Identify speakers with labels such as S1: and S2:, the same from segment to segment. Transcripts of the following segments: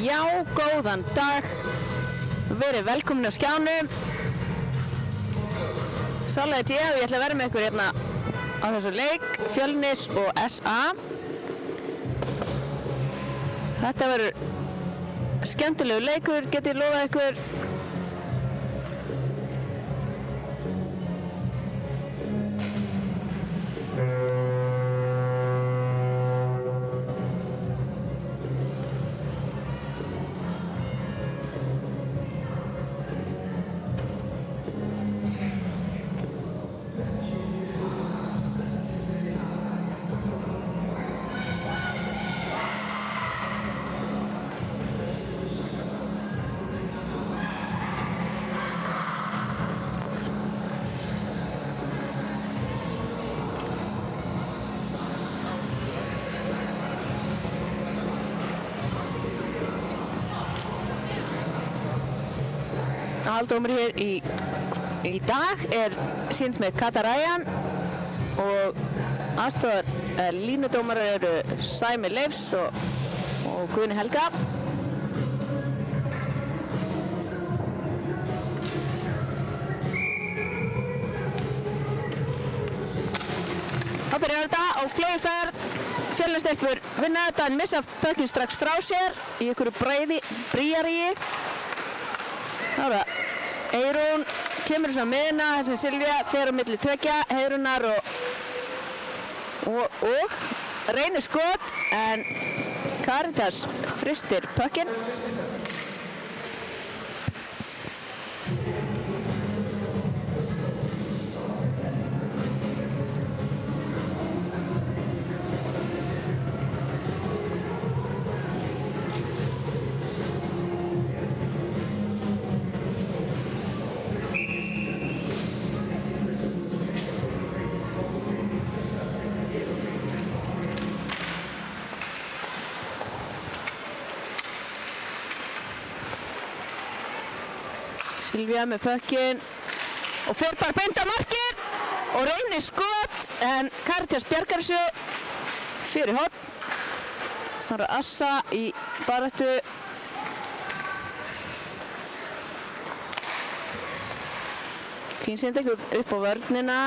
S1: Já, góðan dag. Verið velkomin á skjánum. Sálega ég ætla að vera með ykkur hérna á þessu leik, Fjölnis og SA. Þetta verður skemmtilegu leikur, get ég lofað ykkur. Aðaldómur hér í dag síns með Kata Ryan og aðstofar línudómarar eru Sæmi Leifs og Guðni Helga. Þá byrjar þetta á fleyferð. Fjölnistelpur vinna þetta en missa pökkinn strax frá sér í einhverju bríaríi. Þá er það Eyrún, kemur svo að miðna, þessi Silvía fer á milli tveggja, Heiðrunar og reynir skot en Karitas frystir pökkinn. Silvía með pökkinn og fer bara beint á markið og reynir skot en Karitas bjargar þessu fyrir horn. Það er Assa í baráttu. Fín sending upp á vörnina.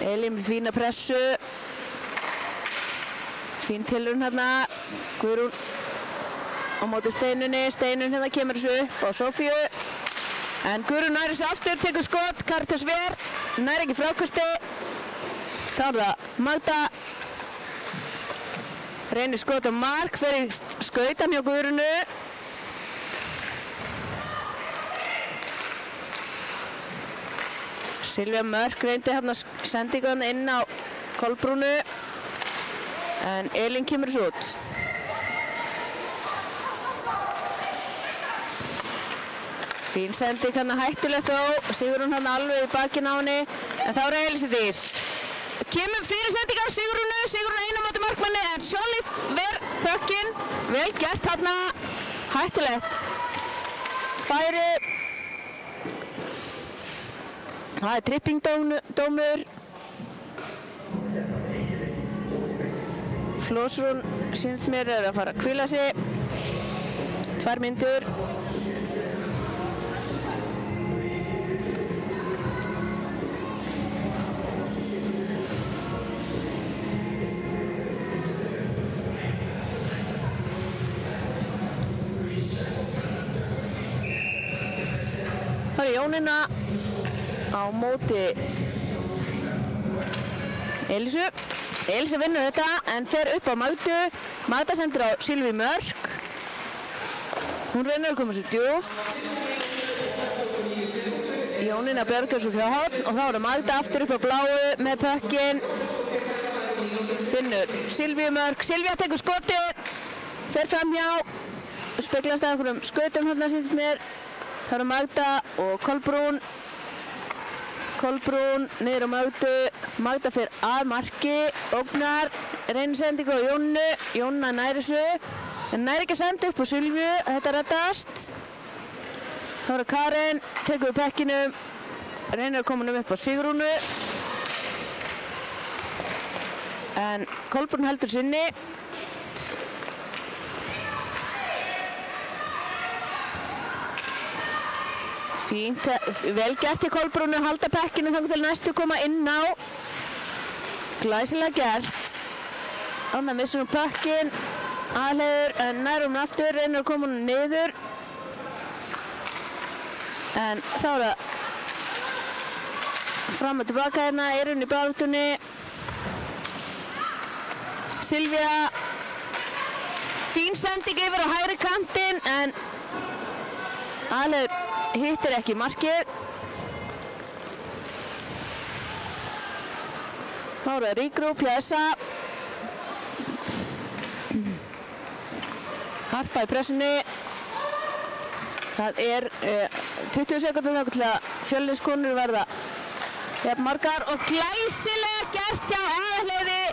S1: Elín með fína pressu. Fín tilraun hérna, Guðrún á móti Steinunni, Steinun hérna kemur þessu upp á Sofíu. En Guðrún næri þessu aftur, tekur skot, Karitas ver, næri ekki frákasti. Þá er það Magda, reynir skot á mark, fer í skautan hjá Guðrúnu. Silvía Mörk reyndi hérna sendingan inn á Kolbrúnu. En Elín kemur þessu út. Fín sending hann hættuleg þó. Sigrún hann alveg í bakinn á henni. En þá er Elísdís. Kemur fyrir sending á Sigrúnu. Sigrún einu á móti markmanni en Sjóli ver pökkinn. Vel gert hann. Hættulegt. Færi. Það er trippingdómur. Flósrún syns mér að fara að hvíla sig. 2 mínútur. Það er Jónína á móti Elísu. Elísa vinnur þetta en fer upp á Magdu. Magda sendir á Silvíu Mörk. Hún reynir að koma sér djúpt. Jónína bjargar svo hjá horn og þá er Magda aftur upp á bláu með pökkinn. Finnur Silvíu Mörk. Silvía tekur skotið. Fer framhjá. Speglast að einhverjum skautum hérna sýnst mér. Það eru Magda og Kolbrún. Kolbrún niður á Magdu. Magda fer að marki, ógnar, reynir sendingu á Jónu. Jóna næri þessu, en næri ekki að senda upp á Silvíu. Þetta reddast. Þá er Karen, tekur við pekkinum, reynir að koma upp á Sigrúnu. en Kolbrún heldur sinni. Fínt, vel gert í Kolbrúnu, halda pekkinu þangað til næstu koma inn á. Glæsilega gert. Þannig að missum hún pekkin, aðleiður, en nær hún aftur, reynir að koma hún niður. En þá er það fram og tilbaka hérna, Eyrún í baráttunni. Silvía, fín sending yfir á hægri kantinn, en aðleiður hittir ekki markið. Þá er það Ríkgrúp hjá SA. Harpa í pressunni. Það er 20 sekúndur þangað til að Fjölniskonur verða jafn margar og glæsilega gert hjá Aðalheiði.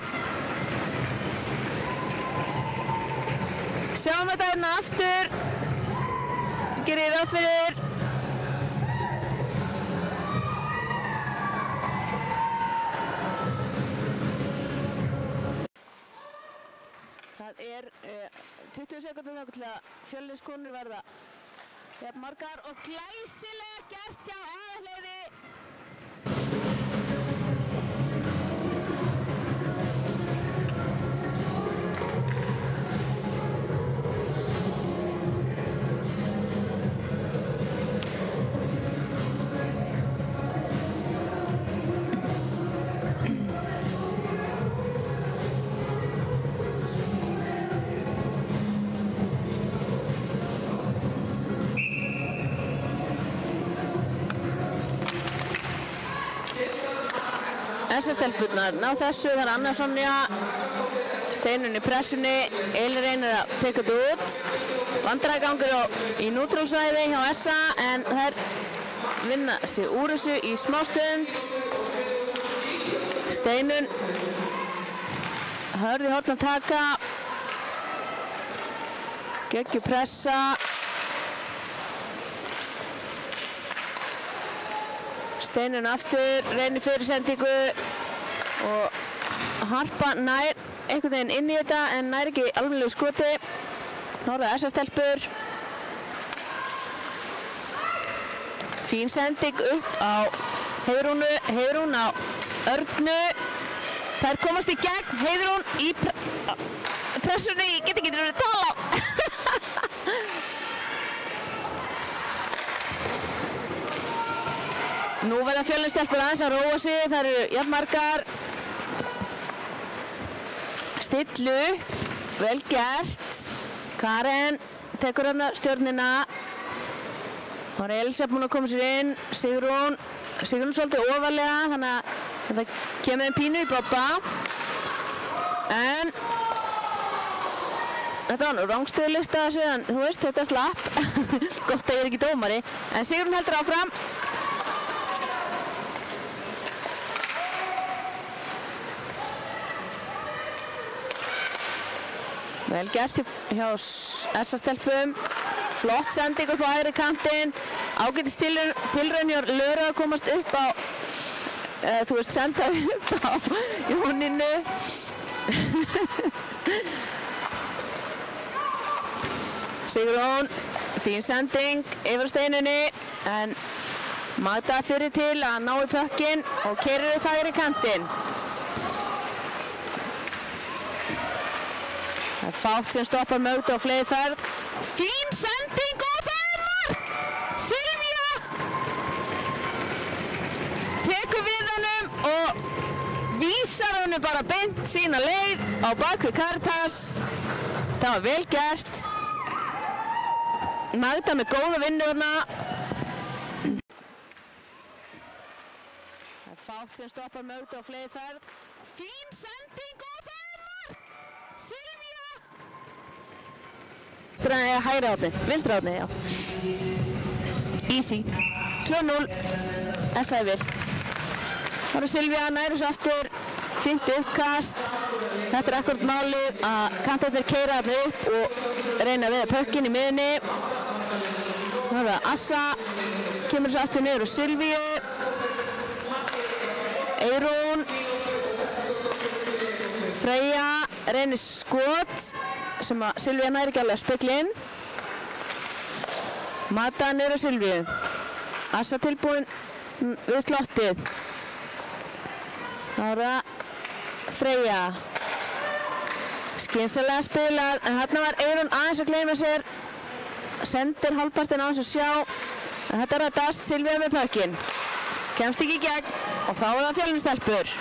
S1: Sjáum þetta hérna aftur. Gerir ráð fyrir. Það er 20 sekúndur þangað til að Fjölniskonur verða jafn margar og glæsilega gert hjá Aðalheiði. SS-stelpurnar ná þessu, þar Anna Sonja, Steinunn í pressunni, Elín reynir að pikka þetta út. Vandræðagangur í nútrálsvæði hjá SA, en þær vinna sig úr þessu í smástund. Steinunn hörði horn að taka, geggju pressa. Steinunn aftur, reynir fyrirsendingu og Harpa nær einhvern veginn inn í þetta en nær ekki alveg skoti. Þá er það SS-stelpur. Fín sending upp á Heiðrúnu, Heiðrún á Örnu. Þær komast í gegn, Heiðrún í pressunni, ég get ekki tala. Nú verða Fjölnisstelpur aðeins að róa sig, það eru jafn margar. Stillu, vel gert. Karen tekur hérna stjörnina. Það er Elsa búin að koma sér inn, Sigrún svolítið ofarlega, þannig að þetta kemur þeim pínu í bobba. En þetta var nú rangstöðulista þessu, en þú veist, þetta slapp. Gott að ég er ekki dómari. En Sigrún heldur áfram. Vel gert hjá SA-stelpum. Flott sending upp á hægri kantinn. Ágætis tilraun hjá Löru að komast upp á, þú veist, senda upp á Jónínu. Sigrún, fín sending yfir Steinunni, en Magda fyrir til að ná í pökkinn og keyrir upp hægri kantinn. Það er fátt sem stoppar Mögdu á fleyðferð. Fín sending og það er mark! Silvía tekur við honum og vísar honum bara beint sína leið á bakvið Caritas. Það var vel gert. Magda með góða vinnu þarna. Það er fátt sem stoppar Mögdu á fleyðferð. Fín sending og það er mark! Silvía! Hægri átni, vinstri átni, já. Easy. 2-0. SA er vill. Það eru Silvía nær þessu aftur. Fínt uppkast. Þetta er akkúrat málið að kantarnir keyra þarna upp og reyna að veiða pökkinn í miðunni. Það er það Assa. Kemur þessu aftur niður á Silvíu. Eyrún. Freyja reynir skot sem að Silvía næri ekki alveg að spegla inn. Mata niður á Silvíu. Assa tilbúin við slottið. Það Freyja. Skynsamlega spilað, en þarna var Eyrún aðeins að gleyma sér. Sendir hálfpartinn á þess að sjá. En þetta rættast Silvía með pökkinn. Kemst ekki í gegn og þá það Fjölnistelpur.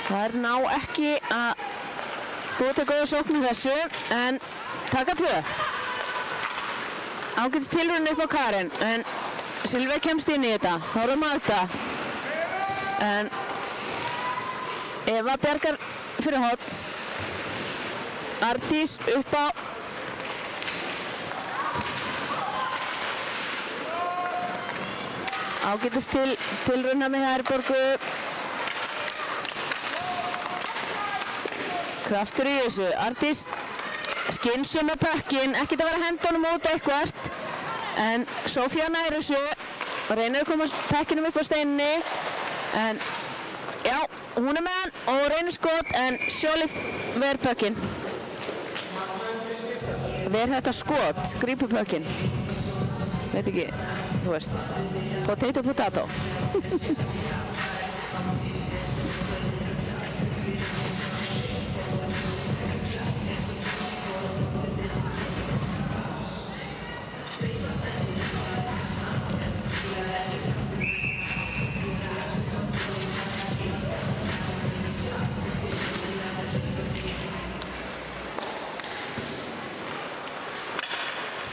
S1: Það ná ekki að búið til góða sókn í þessu, en taka 2. Ágætis tilraun upp á Karen, en Silvía kemst inn í þetta. Þá það Magda. En Eva bjargar fyrir horn. Arndís upp á. Ágætis tilraun með Herborgu. Kraftur í þessu. Arndís skynsum með pökkinn, ekkert að vera að henda honum út eitthvert. En Sofía nær þessu og reynir að koma pökkinum upp á steininni. En já, hún með hann og reynir skot, en Sjóli ver pökkinn. Ver þetta skot, grípur pökkinn. Veit ekki, þú veist, potato.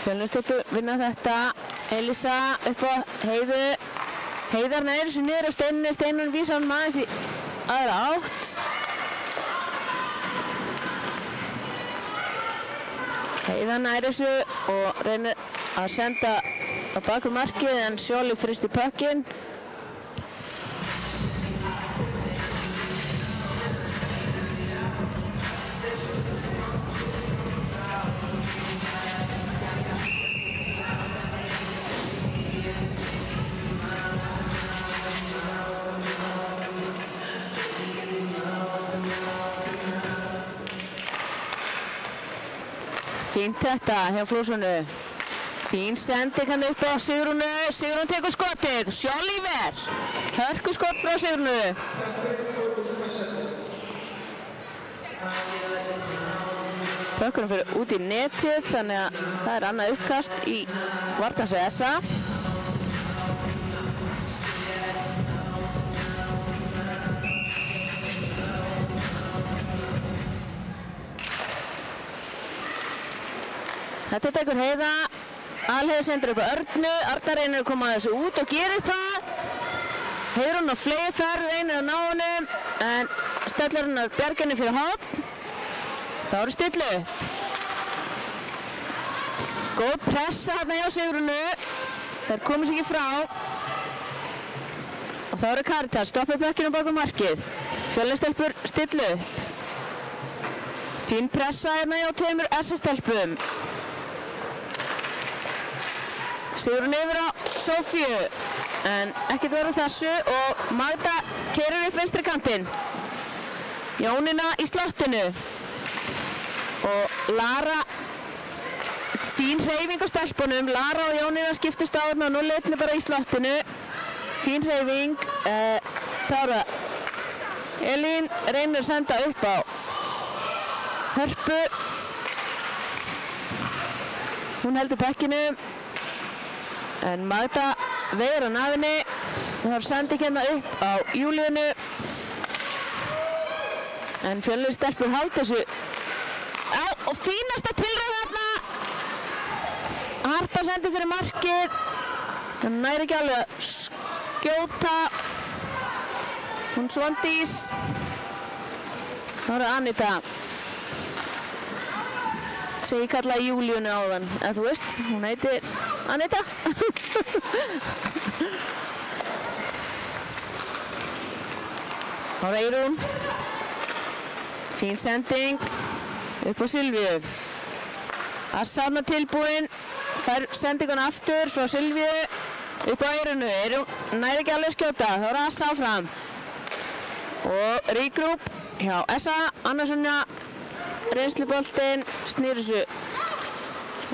S1: Fjölnistelpur vinna þetta. Elisa upp á Heiðu. Heiðar nær þessu niður á steininni. Steinunum vísa hann aðeins í aðra átt. Heiða nær þessu og reynir að senda á baku markið, en Sjóli fristi pökkinn. Fínt þetta hjá Flúsunu. Fín sending hann upp á Sigrúnu. Sigrún tekur skotið. Sjóli ver. Hörku skot frá Sigrúnu. Pökkunum fyrir út í netið, þannig að það er annað uppkast í varnarsi SA. Þetta tekur Heiða. Alheiður sendur upp á Örnu. Arnar reynir að koma þessu út og gerir það. Heiðrún á fleyferð, reynir að ná honum, en stellar hann að bjarga henni fyrir horn. Þá eru stillu. Góð pressa hérna hjá Sigrúnu. Þær komast ekki frá. Og þá eru Karitas, stoppar pökkinu bakom markið. Fjölnistelpur stillu. Fín pressa hérna hjá tveimur SS-stelpum. Sigrún yfir á Sofíu, en ekkert verður þessu og Magda keyrir upp vinstri kantinn. Jónína í slottinu og Lara, fín hreyfing á stelpunum. Lara og Jónína skiptust á hérna og nú leitni bara í slottinu. Fín hreyfing. Það eru Elín reynir að senda upp á Hörpu. Hún heldur bekkinu. En Magda veður á nafinni. Það var sending hérna upp á Júlíunu. En Fjölnistelpur halda þessu. Já, og fínasta tilraun þarna. Harpa sendur fyrir markið. Það næri ekki alveg að skjóta. Hún Svandís. Það var Anita. Ég kallaði Júlíunu áðan, en þú veist, hún heitir Anita. Þá er Eyrún. Fín sending upp á Silvíu. Assanna tilbúin, fær sendingun aftur frá Silvíu. upp á Eyrunu, nær ekki alveg skjóta, þá er Assa áfram og regroup hjá Essa, Annarssona reynsluboltinn, snýr þessu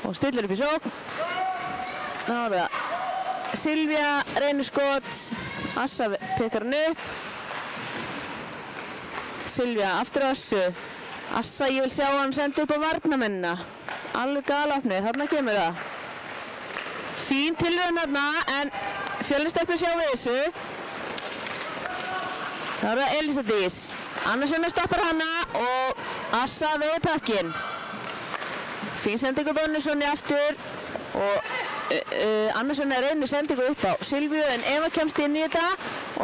S1: og stillir upp í sókn. Þá er það Silvía reynir skot, Assa pekar hann upp, Silvía aftur á Assu, Assa ég vil sjá hann senda upp á varnamennina, alveg galopnir, þarna kemur það. Fín tilraun þarna en Fjölnistelpur sjá við þessu. Það er það Elísa Dís. Annarssona stoppar hana og Assa veiði pökkinn. Fín sendingu Bonnissoni aftur og Annarssona reynir sendingu upp á Silvíu en Eva kemst inn í þetta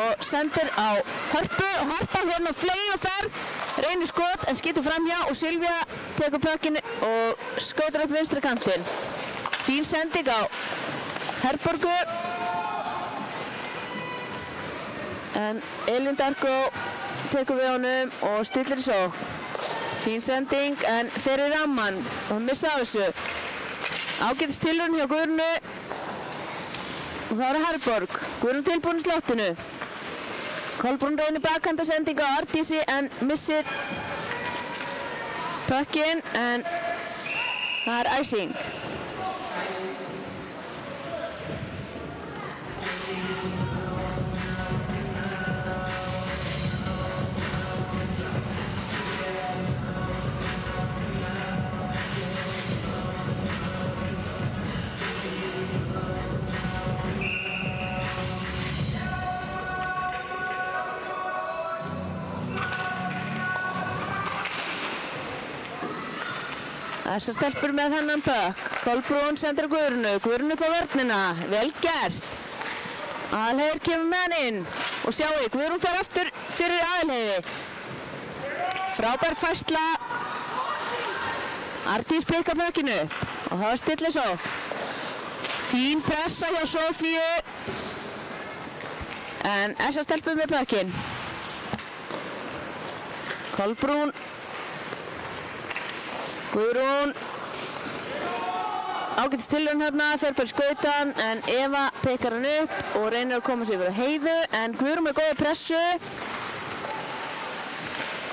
S1: og sendir á Hörpu og Harpa hérna flegi og ferð, reynir skot en skýtur framhjá og Silvía tekur pökkinn og skótar upp vinstri kantinn. Fín sending á Herborgu en Elín Darko tekur við honum og stillir í sókn. Fín sending en fer í ramman og missa á þessu. Ágætis tilraun hjá Guðrúnu og þá er það Herborg. Guðrún tilbúin í slottinu. Kolbrún reynir bakhanda sending á Ardísi en missir pökkinn en það er æsing. Þessar stelpur með þennan pökk. Kolbrún sendir Guðrúnu, Guðrún upp á vörnina, vel gert. Aðalheiður kemur með hann inn og sjáu, Guðrún fer aftur fyrir Aðalheiði. Frábær færsla. Ardís pikar pökkinu og það stillir svo. Fín pressa hjá Sofíu en þessar stelpur með pökkinn. Kolbrún. Guðrún, ágætis tilraun hérna, fer bara í skautan en Eva pekar hann upp og reynir að koma sér yfir á Heiðu en Guðrún með góða pressu.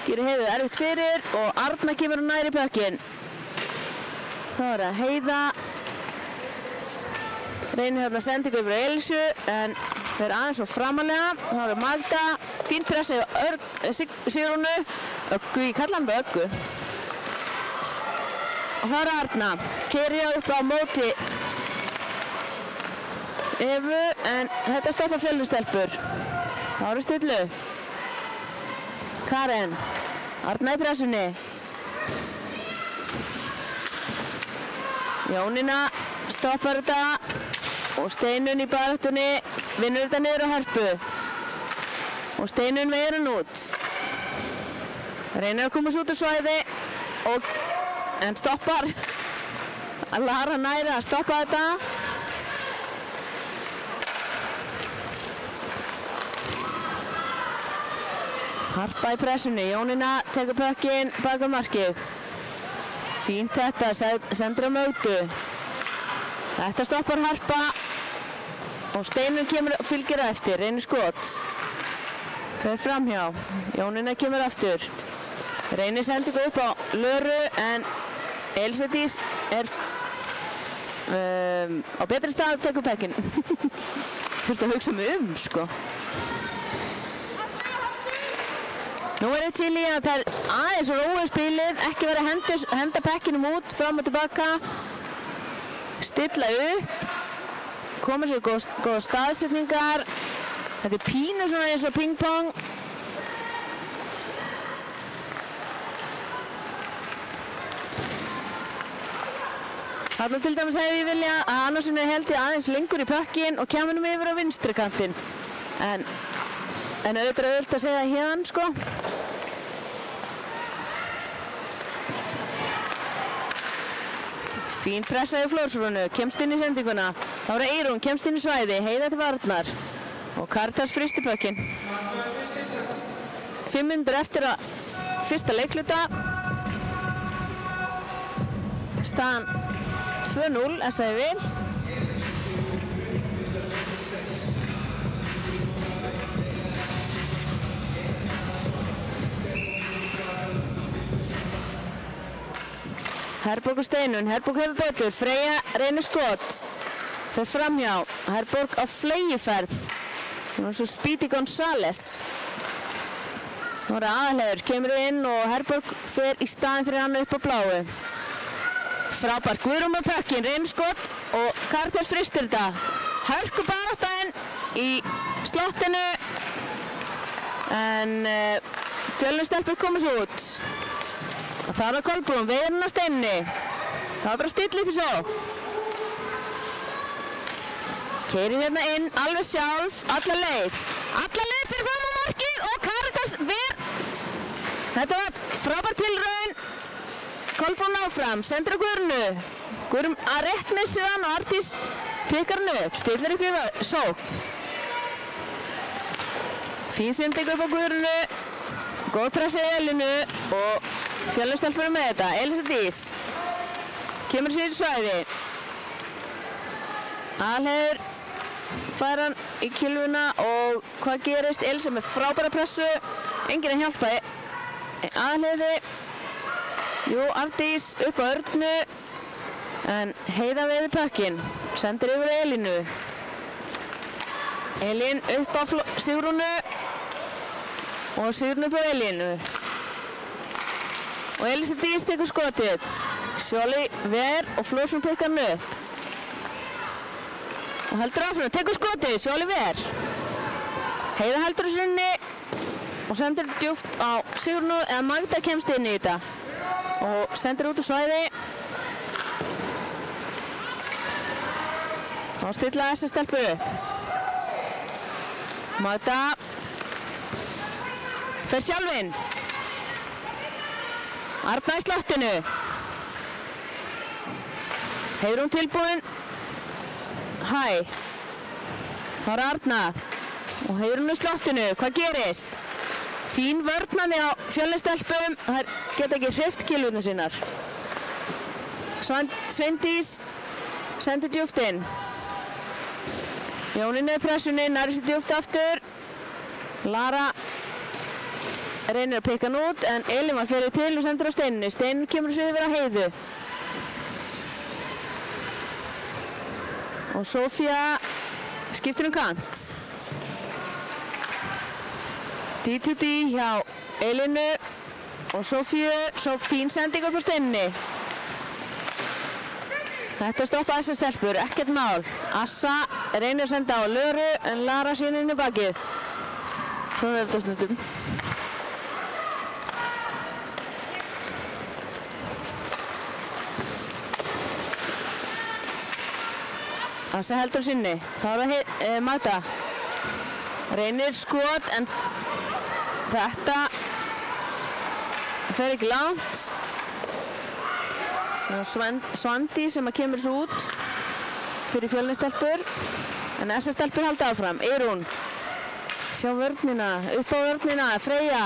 S1: Gerir Heiðu erfitt fyrir og Arna kemur nær í pökkinn. Þá er það Heiða. Reynir hérna sendingu yfir á Elísu en fer aðeins svo framalega. Þá er það Magda, fín pressa hjá Sigrúnu, Öggu, ég kalla hann bara Öggu. Og það er Arna, keyrir upp á móti Evu en þetta stoppar Fjölnistelpur. Þá er stillu. Karen, Arna í pressunni. Jónína stoppar þetta og Steinun í baráttunni vinnur þetta niður á Hörpu. Og Steinun veiðir hann út. Reynir að komast út úr svæði og en stoppar. Lara næri að stoppa þetta. Harpa í pressunni, Jónína tekur pökkinn bak á markið. Fínt þetta, sendir á Mögdu. Þetta stoppar Harpa og Steinun fylgir eftir, reynir skot. Fer framhjá, Jónína kemur aftur. Reynir sendingu upp á Löru en Elísa Dís er á betri stað að tekur pökkinn. Þurfti að hugsa mig sko. Nú er ég til í að það er aðeins róið spilið, ekki verið að henda pökkinum út, fram og tilbaka, stilla upp, koma sér góða staðsetningar. Þetta er pínu svona eins og ping-pong. Þarna til dæmis hefði ég vilja að Annarssoni heldi aðeins lengur í pökkinn og kemur hann yfir á vinstri kantinn. En auðvitað er auðvitað að segja það hérna sko. Fín pressa í Flórsrúnu, kemst inn í sendinguna. Þá er Eyrún, kemst inn í svæði, Heiða til varnar. Og Karitas fristi pökkinn. 5 mínútur eftir að fyrsta leikluta. Staðan 2-0, SAI vil. Herborg og Steinun. Herborg hefur betur. Freyja reynir skot. Fer framhjá. Herborg á flegiferð. Hún er svo Speedy González. Nú er Aðalheiður. Kemur inn og Herborg fer í staðinn fyrir hann upp á bláu. Frábært. Guðrún með pökkin. Reynir skot og Karítas fristir þetta. Hörku baráttan í slottinu. En Fjölnistelpur komast út. Og það er Kolbrún, veiðurinn á Steinunni. Það var bara að stilla upp í sókn. Keyrir hérna inn, alveg sjálf, alla leið. Alla leið fyrir fram á markið og Karítas ver. Þetta var frábær tilraun. Kolbrún áfram, sendir á Guðrúnu. Guðrún að rétt missir hann og Arndís pikkar hann upp, stillir upp í sókn. Fín sending upp á Guðrúnu. Góð pressa í Elínu og Fjölnistelpur með þetta. Elísa Dís kemur sér í svæði. Aðalheiður fær hann í kylfuna og hvað gerist? Elísa með frábæra pressu. Enginn að hjálpa Aðalheiði. Jú, Arndís upp á Örnu en Heiða veiði pökkinn. Sendir yfir Elínu. Elín upp á Sigrúnu og Sigrún upp á Elínu. Og Elísa Dís tekur skotið. Sjóli ver og Flórsson pikkar hann upp. Og heldur áfram, tekur skotið, Sjóli ver. Heiða heldur þessu inni og sendir djúpt á Sigrúnu eða Magda kemst inn í þetta. Og sendir út á svæði. Og stilla þessa stelpu upp. Magda fer sjálfinn. Arna í slottinu. Heiðrún tilbúin. Hæ. Það er Arna. Og Heiðrún í slottinu. Hvað gerist? Fín vörn á Fjölnistelpum. Þær geta ekki hrift kylfurnar sínar. Sveindís sendir djúpt inn. Jónín með pressunni, nærri sér djúpt aftur. Lara reynir að pikka hann út en Elímar fer til og sendir á Steinunni. Steinun kemur sér yfir að Heiðu. Og Sofía skiptir kant. D2D hjá Elínu og Sofíu. Svo fín sending upp á Steinunni. Þetta stoppa þessar stelpur, ekkert mál. Assa reynir að senda á Löru en Lara sín inn í bakið. Svona er þetta stundum. Assa heldur sinni. Þá er það Magda. Reynir skot en þetta fer ekki langt. Svandi sem kemur svo út fyrir Fjölnistelpur. En þessar stelpur halda áfram. Eyrún. Sjá vörnina. Upp á vörnina. Freyja.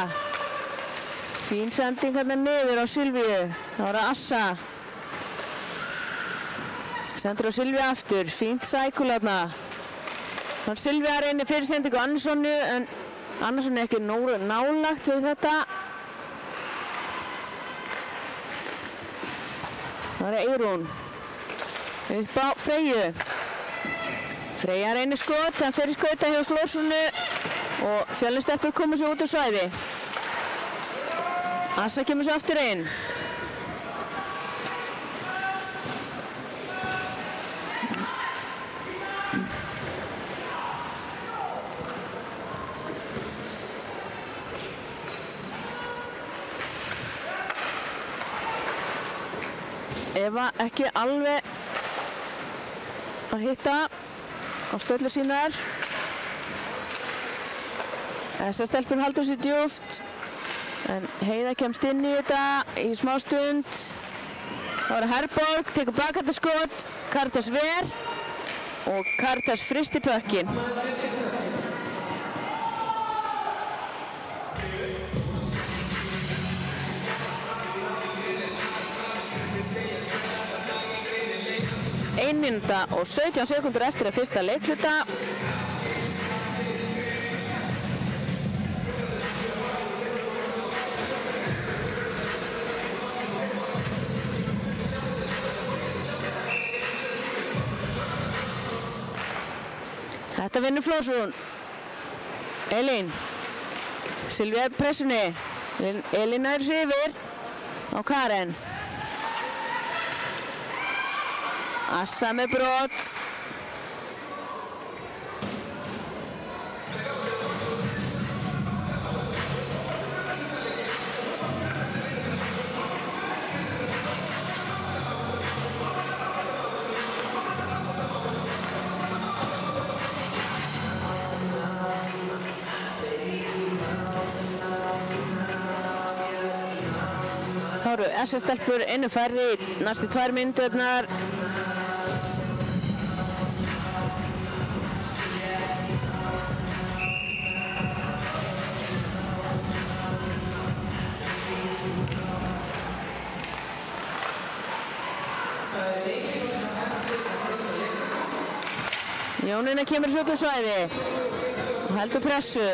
S1: Fín sending hérna niður á Silvíu. Það var að Assa. Sendur á Silvíu aftur. Fínt sækul hérna. Þannig Silvíu reynir fyrir sendingu Annarssonu en Annarsson er ekki nálagt við þetta. Það er Eyrún. Upp á Freyju. Freyja reynir skot, hann fer í skauta hjá Flórssonu og Fjölnistelpur komur svo út á svæði. Assa kemur svo aftur inn. Eva ekki alveg að hitta á stöllur sínar. Þessar stelpur haldur sér djúpt en Heiða kemst inn í þetta í smá stund. Það var Herborg, tekur bakhættarskot, Karítas ver og Karítas fristir pökkinn. Ein mínúta og 17 sekúndur eftir að fyrsta leikhluta. Þetta vinnur Flórsson. Elín. Silvía pressunni. Elín nær sig yfir á Karen. Assa með brot. Þá eru SS-stelpur einu færri næstu 2 mínúturnar. Jónína kemur svo út á svæði og heldur pressu.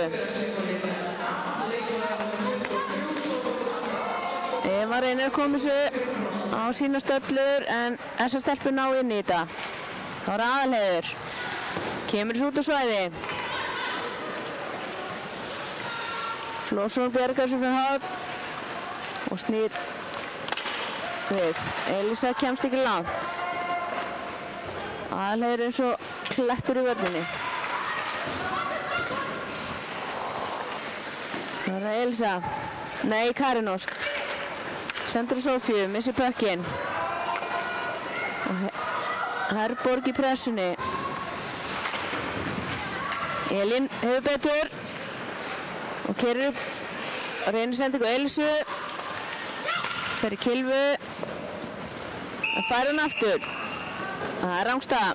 S1: Eva reynir að koma þessu á sína stöllur en þessar stelpur ná inn í þetta. Þá er Aðalheiður. Kemur þessu út á svæði. Flórsson bjargar þessu fyrir horn og snýr við. Elísa kemst ekki langt. Aðalheiður eins og klettur í vörninni. Það er Elísa. Nei, Karin Ósk. Sendur á Sofíu, missir pökkinn. Og Herborg í pressunni. Elín hefur betur. Og keyrir upp. Reynir sendingu Elísu. Fer í kylfu. Það fær hún aftur. Það er rangstaða.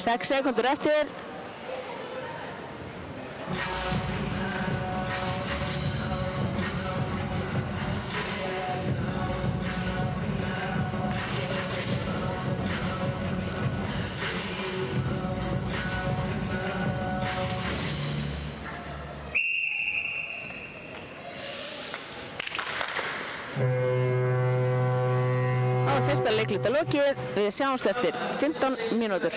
S1: 6 sekúndur eftir. Það var fyrsta leikluta lokið. Við sjáumst eftir 15 mínútur.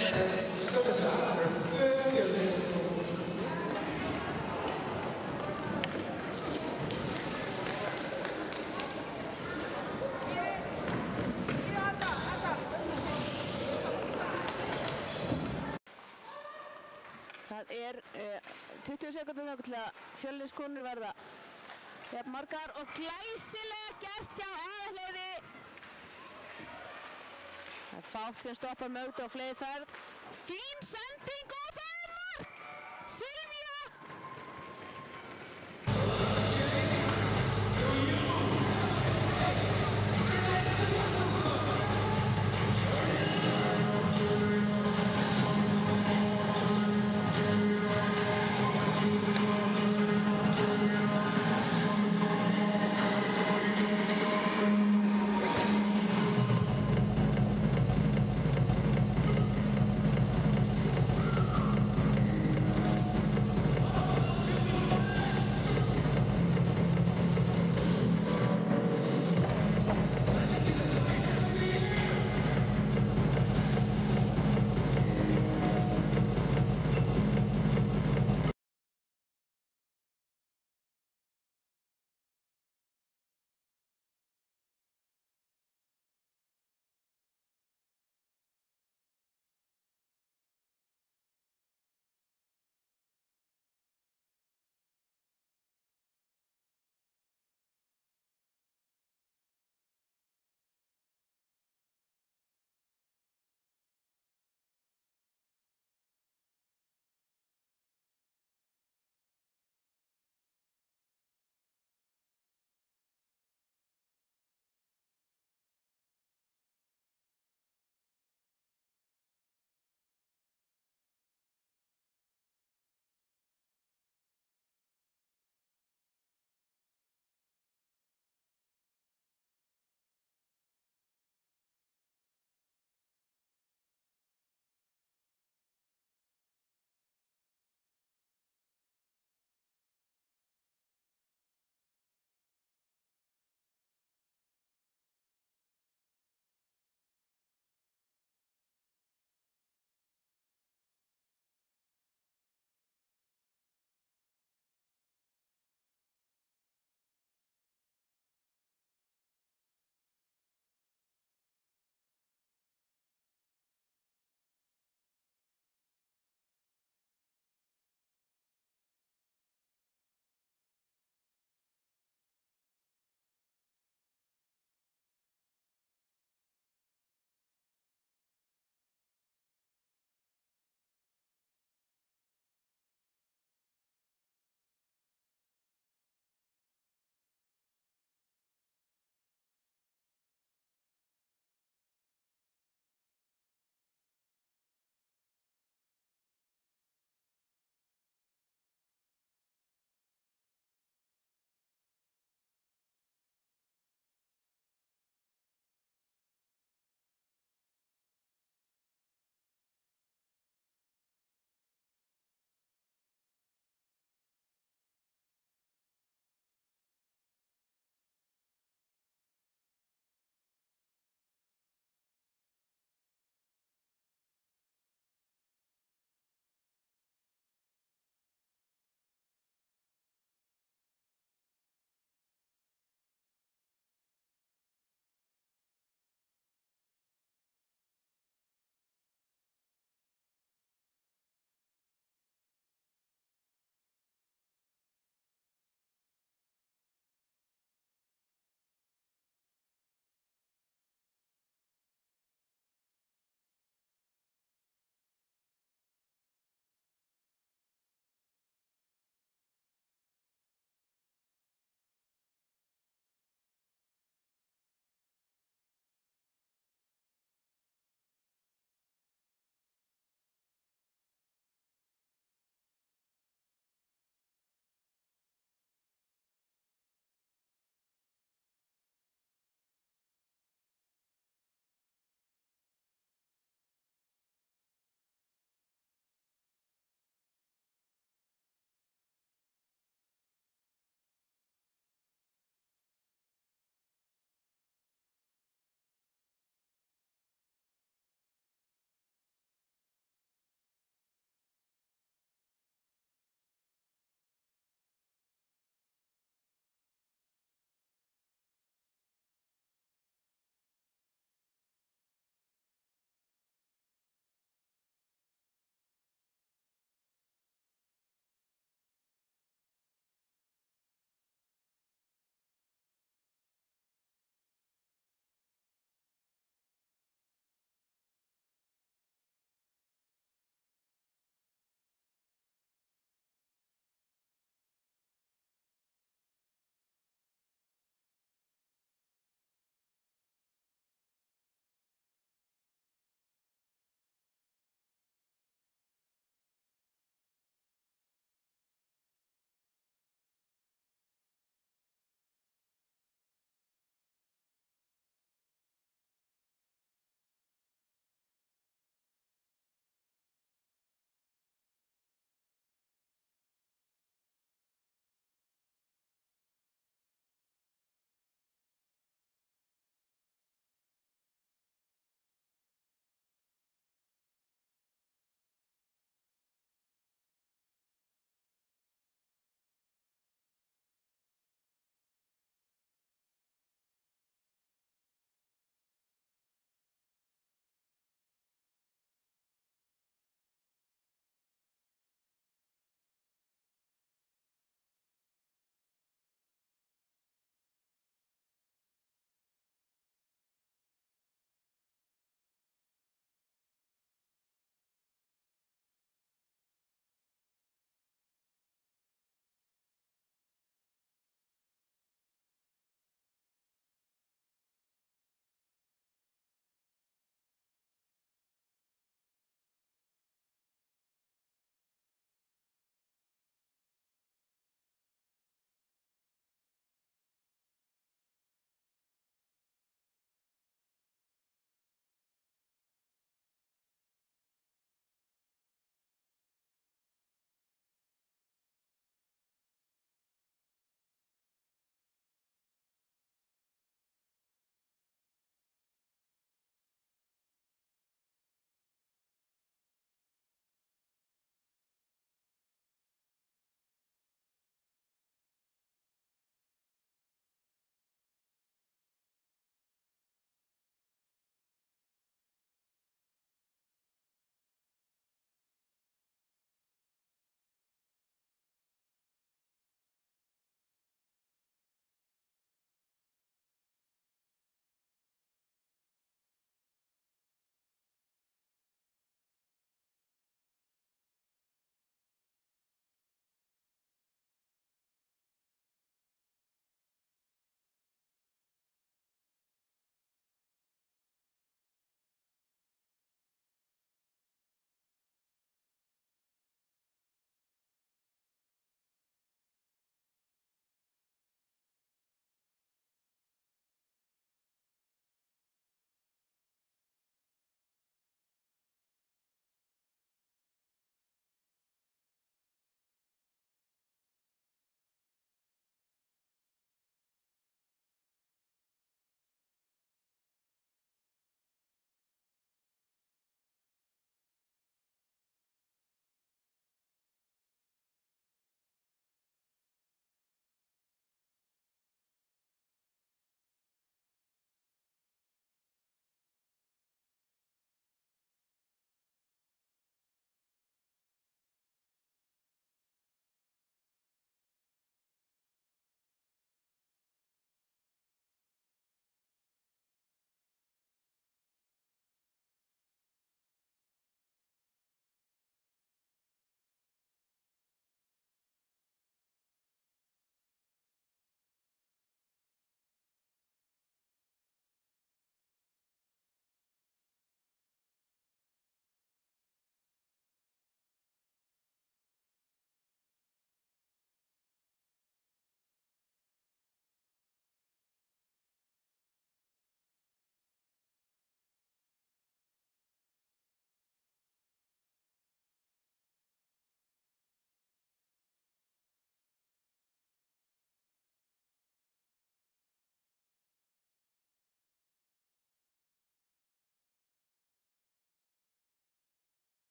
S1: Það er 20 sekúndur þangað til að Fjölniskonur verða jafn margar og glæsilega gert hjá Aðalheiði. Það er fátt sem stoppar Mögdu á fleyðferð. Fín sending og það er mark! Silvía!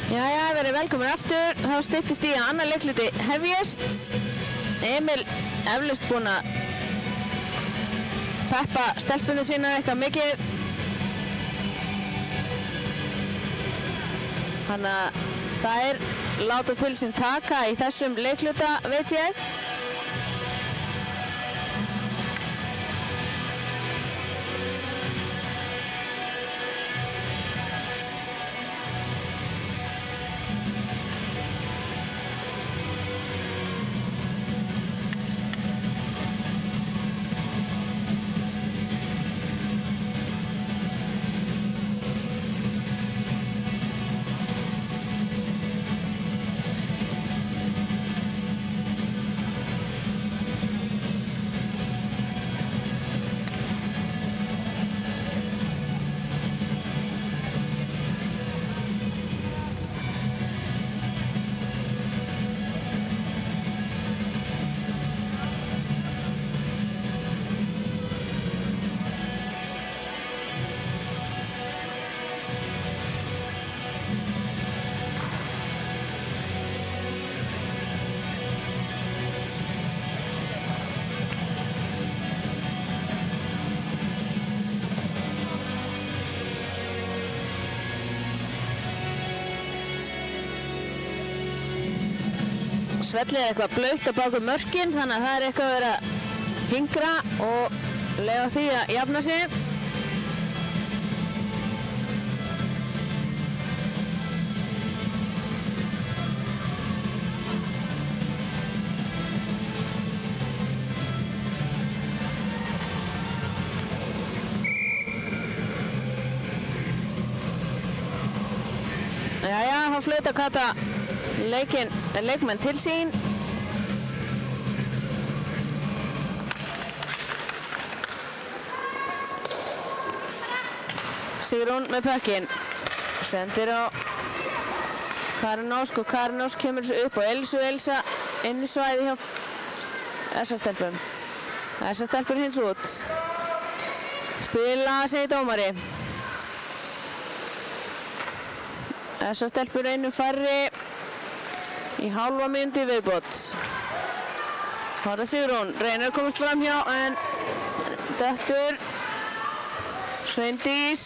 S1: Jæja, verið velkomin aftur. Þá styttist í að annar leikluti hefjist. Emil eflaust búinn að peppa stelpunni sína eitthvað mikið. Þannig að þær láta til sín taka í þessum leikluta, veit ég. Svellið er eitthvað blautt á baku mörkin, þannig að það er eitthvað að vera að hingra og leyfa því að jafna sig. Jæja, þá flautar Kata leikmenn til sín. Sigrún með pökkinn. Sendir á Karin Ósk og Karin Ósk kemur þessu upp og Elsa inn í svæði hjá SA-stelpum. SA-stelpur hins út. Spila, segir dómari. SA-stelpur einu færri í hálfa mínútu í viðbót. Harða Sigrún, reynir að komast fram hjá en dettur. Sveindís,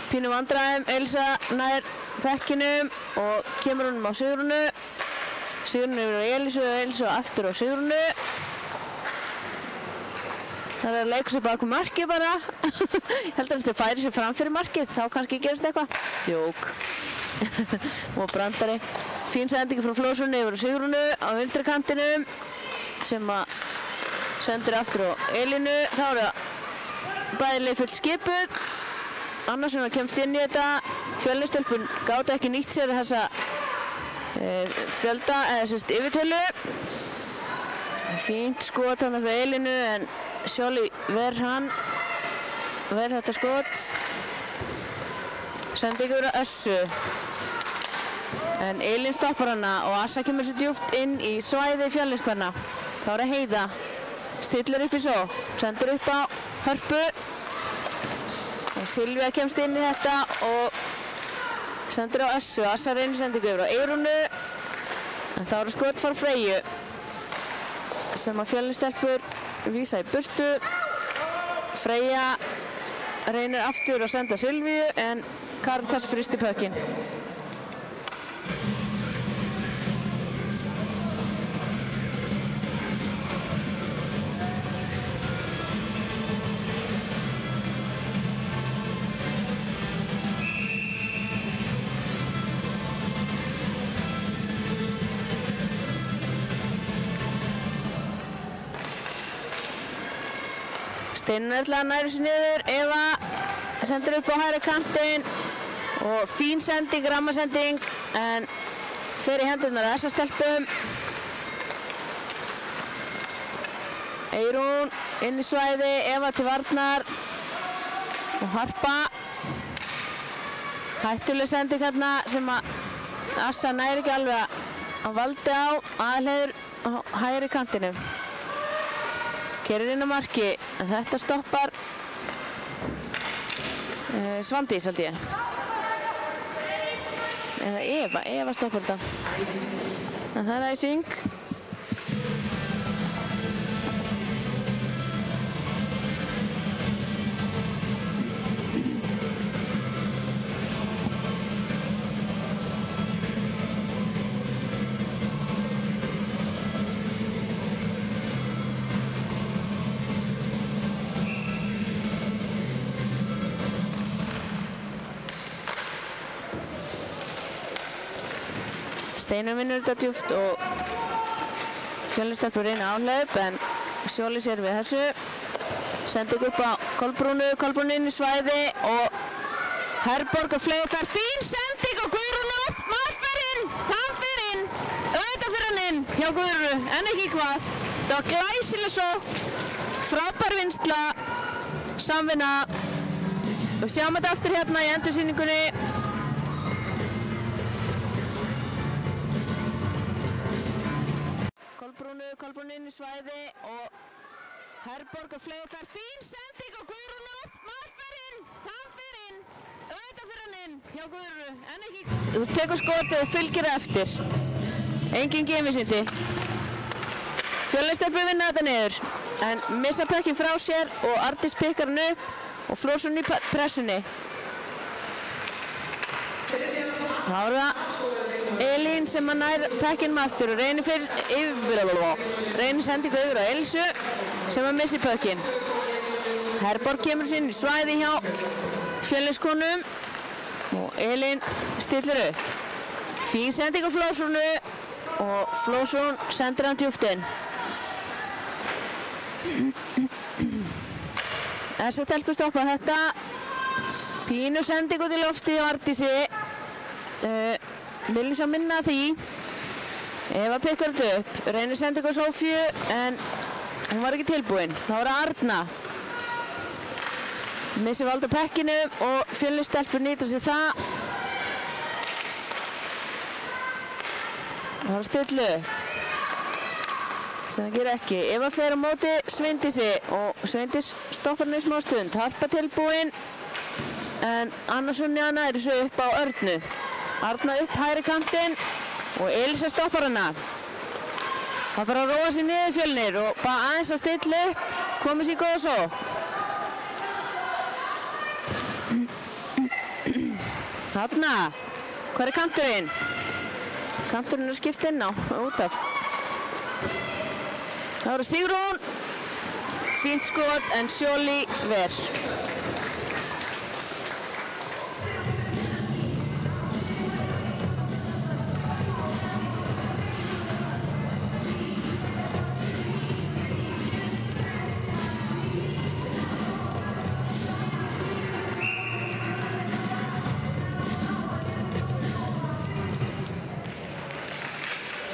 S1: pínu vandræðum, Elsa nær pekkinum og kemur honum á Sigrúnu. Sigrún yfir á Elísu og Elísu aftur á Sigrúnu. Það er að leika sér baku markið bara. Ég held að þetta færi sér fram fyrir markið, þá kannski gerist eitthvað. Djók. Og brandari. Fín sendingi frá Flósunni yfir á Sigrúnu á vinstri kantinum sem að sendir aftur á Elínu. Þá er það bæði lið fullt skipuð. Annars sem að kemst inn í þetta. Fjölnistelpun gátu ekki nýtt sér þessa fjölda eða sérst yfirtölu. Fínt skot hann fyrir Elínu en Sjóli verð þetta skot. Sendingi yfir á Össu. En Elín stoppar hana og Assa kemur svo djúpt inn í svæði Fjölniskvenna. Þá er það Heiða. Stillir upp í svo. Sendir upp á Hörpu. Og Silvía kemst inn í þetta og sendir á Össu. Assa reynir sendingu yfir á Eyrúnu. En þá er skot frá Freyju. Sem að Fjölnistelpur vísa í burtu. Freyja reynir aftur að senda Silvíu en Karitas frysti pökkinn. Steinarla næri sér niður, Eva sendir upp á hægri kantinn og fín sending, rammasending en fer í hendurnar þessa stelpum. Eyrún inn í svæði, Eva til varnar og Harpa. Hættuleg sending hérna sem að Assa næri ekki alveg að valdi á, aðalheiður á hægri kantinum. Keyrir inn á marki, en þetta stoppar Svandís held ég. eða Eva stoppar þetta. En það er æsing. Steinar vinnur þetta djúpt og Fjölnistelpur reyna áhlaup en Sjóli sér við þessu. Sendi upp á Kolbrúnu inn í svæði og Herborg og fleiri fær fín sending og Guðrúnu maðurinn, hann fyrir inn, auðvitað fyrir hann inn hjá Guðrúnu, en ekki hvað. Það var glæsileg svo, frábær vinnsla, samvinna og sjáum þetta aftur hérna í endursýningunni. Kolbrún inn í svæði og Herborg og fleiri fær fín sending og Guðrún maðurinn, hann fyrir inn, auðvitað fyrir hann inn hjá Guðrún, en ekki. Þú tekur skotið og fylgir eftir, engin gefinsyndi. Fjölnistelpur vinna þetta niður, en missa pökkinn frá sér og Arndís pikkar hann upp og Flórsson í pressunni. Þá er það Elín sem að nær pökkinum aftur og reynir sendingu yfir á Elsu sem að missi pökkinn. Herborg kemur sér inn í svæði hjá Fjölniskonum og Elín stillir upp. Fín sending á Flórssonu og Flórsson sendir hann djúpt inn. Þessar telpur stoppa þetta. Pínu sending út í lofti á Arndísi. Viljum sjá minna því. Eva pikkar þetta upp, reynir sendingu á Sófíu en hún var ekki tilbúin. Þá var það Arna. Missir vald á pekkinu og Fjölnistelpur nýta sér það. Það var að stilla upp. Sem það gerir ekki. Eva fer á móti Sveindísi og Sveindís stoppar hann í smá stund. Harpa tilbúin en Anna Sunnja næri svo upp á Örnu. Arna upp hægri kantinn og Elsa stoppar hana. Það bara að róa sér niður Fjölnir og bara aðeins að stilla upp, komið sér góða svo. Þarna, hvað er kanturinn? Kanturinn er skipt inn á, út af. Það voru Sigrún, fínt skot en Sjóli ver.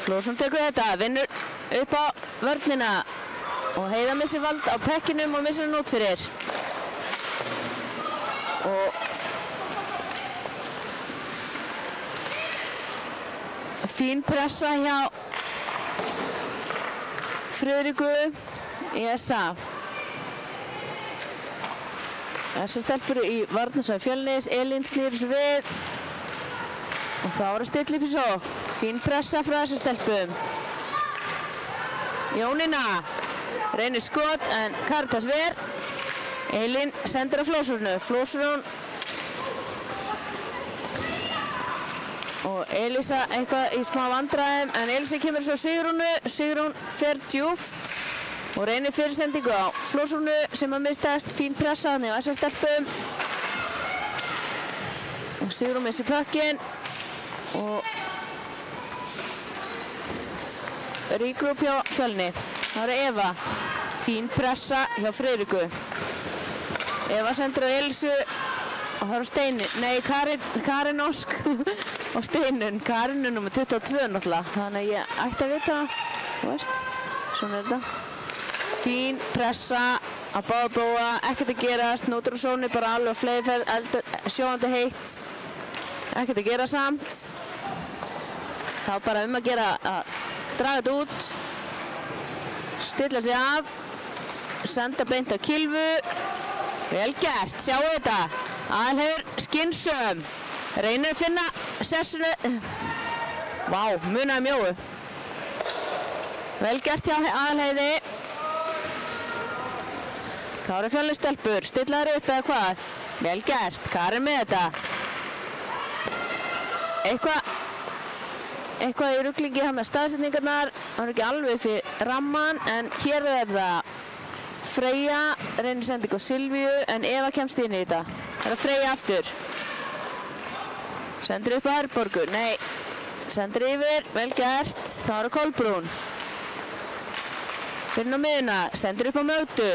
S1: Flórsson tekur þetta, vinnur upp á vörnina og Heiða missir vald á pekkinum og missir hann út fyrir. Og fín pressa hjá Friðriku í SA. Þessar stelpur í varnarsvæði Fjölnis, Elín snýr þessu við og þá er að stilla upp í sókn. Fín pressa frá þessum stelpum. Jónína reynir skot en Karitas ver. Elín sendir á Flórsson. Flórsson og Elísa eitthvað í smá vandræðum en Elísa kemur svo Sigrúnu. Sigrún fer djúpt og reynir fyrirsendingu á Flórssonu sem að mistast. Fín pressa þannig á þessum stelpum og Sigrún missir pökkinn og ríkur upp hjá Fjölni. Það er Eva. Fín pressa hjá Friðriku. Eva sendir á Elsu og það er Steinin. Nei, Karin Ósk og Steinun. Karin er nummer 22 náttúrulega. Þannig að ég ætti að vita það. Þú veist, svona er þetta. Fín pressa að báða bóa. Ekkert að gerast. Nótur og Sóni bara alveg á fleiriferð. Sjóðandi heitt. Ekkert að gera samt. Það var bara að gera að draga þetta út, stilla sig af, senda beint á Kilvu. Vel gert, sjáu þetta. Aðalheiður skynsöm, reynir að finna sessunu. Vá, munaði mjóu. Vel gert hjá Aðalheiði. Kári Fjölnir stelpur, stilla þær upp eða hvað? Vel gert, Karen með þetta. Eitthvað í ruglingi hann með staðsetningarnar. Það er ekki alveg fyrir ramman, en hér er það Freyja, reynir sendingu á Silvíu, en Eva kemst inn í þetta. Það er Freyja aftur. Sendir upp á Herborgu, nei, sendir yfir, vel gert. Það er Kolbrún. Fyrir á miðuna, sendir upp á Mögdu.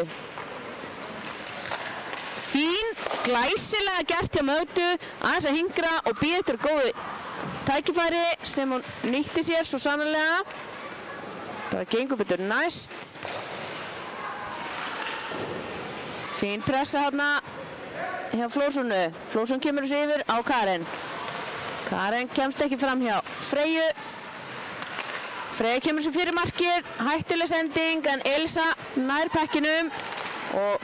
S1: Fín, glæsilega gert hjá Mögdu, aðeins að hingra og býða eftir góðu tækifæri sem hún nýtti sér svo sannarlega. Það gengur betur næst. Fín pressa hérna hjá Flórsónu. Flórsón kemur þessu yfir á Karen. Karen kemst ekki fram hjá Freyju. Freyja kemur þessu fyrir markið, hættuleg sending, en Elsa nær pekkinum og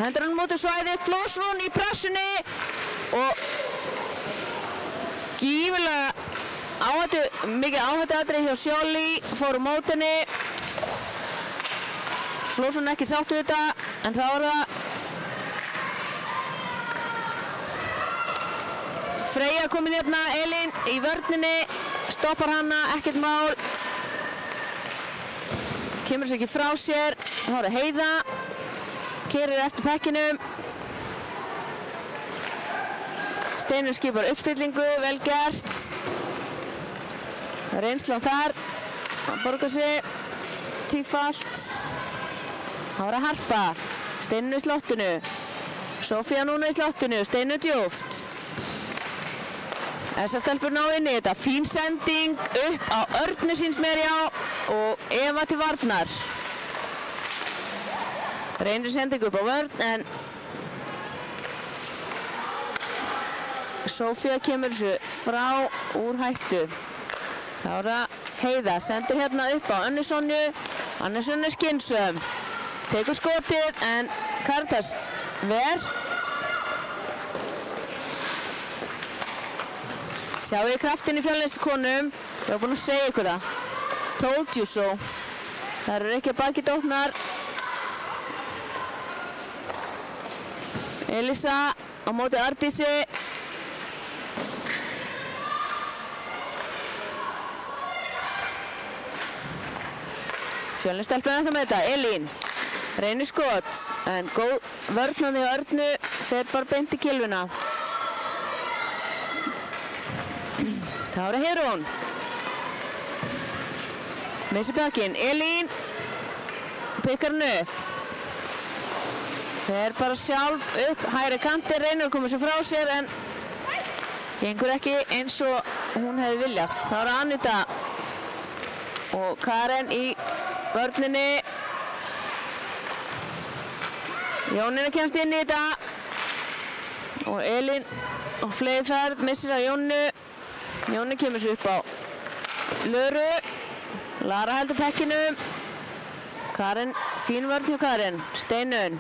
S1: hendur hann móti svæði. Flórsón í pressunni og gífurlega mikið áhættuatriði hjá Sjóli, fór á mótinni. Flórsson ekki sáttu þetta, en þá er það Freyja komin hérna, Elín í vörninni, stoppar hana, ekkert mál. Kemur sér ekki frá sér, þá er það Heiða, keyrir eftir pekkinum. Steinur skipar uppstillingu, vel gert. Reynslan þar, hann borgar sig, tífalt. Þá er það Harpa, Steinur í slottinu. Sofía núna í slottinu, Steinur djúpt. Þessar stelpur ná inn í þetta. Fín sending upp á Örnu Sínsmerjá og Eva til varnar. Reynir sending upp á vörn, en Sofía kemur þessu frá úr hættu. Þá er það Heiða, sendir hérna upp á Önnu Sonju. Önnu Sonju er skynsöm. Tekur skotið, en Karitas ver. Sjáu ég kraftinn í Fjölniskonum. Ég var búinn að segja ykkur það. Told you so. Það eru ekki að baki dótnar. Elisa á móti Ardísi. Fjölnisstelpuna ennþá með þetta. Elín reynir skot, en góð vörnandi á Örnu, fer bara beint í kilvuna. Þá er það Heyrún. Missi bakinn. Elín pikkar hann upp. Fer bara sjálf upp hægri kanti, reynir að koma sér frá sér, en gengur ekki eins og hún hefði viljað. Þá er það Anita og Karen í vörninni. Jónína kemst inn í þetta og Elín á fleyferð missir að Jónu. Jóni kemur sér upp á Löru. Lara heldur pekkinum. Karen, fín vörn hjá Karen. Steinun.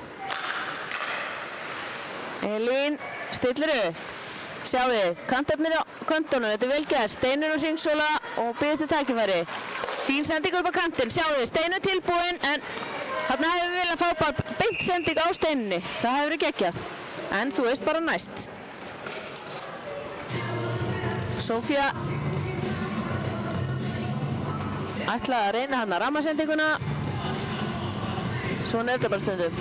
S1: Elín stillir upp. Sjáu þið, kantarnir á köntunum, þetta er vel gert. Steinun og hringsóla og býður til tækifæri. Fín sending upp á kantinn, sjáu þið, Steinun tilbúinn, en þarna hefur við viljað fá bara beint sending á Steinunni. Það hefur verið geggjað, en þú veist bara næst. Sofía ætlaði að reyna hann að ramma sendinguna. Svona er þetta bara stundum.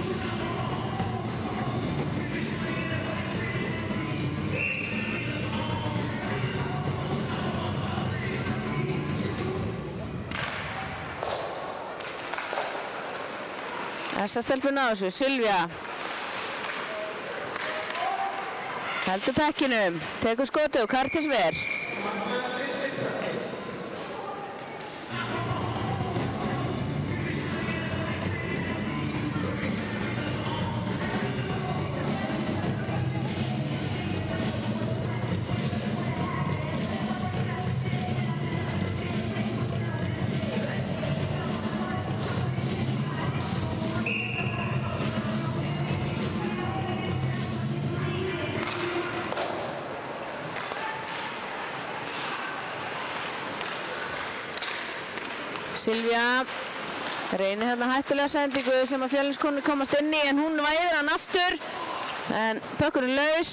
S1: Þessa stelpuna á þessu, Silvía. Heldur pekkinum, tekur skotið og Karitas ver. Silvía reynir hérna hættulega sendingu sem að Fjölniskonur komast inn í en hún væðir hann aftur en pökkurinn laus.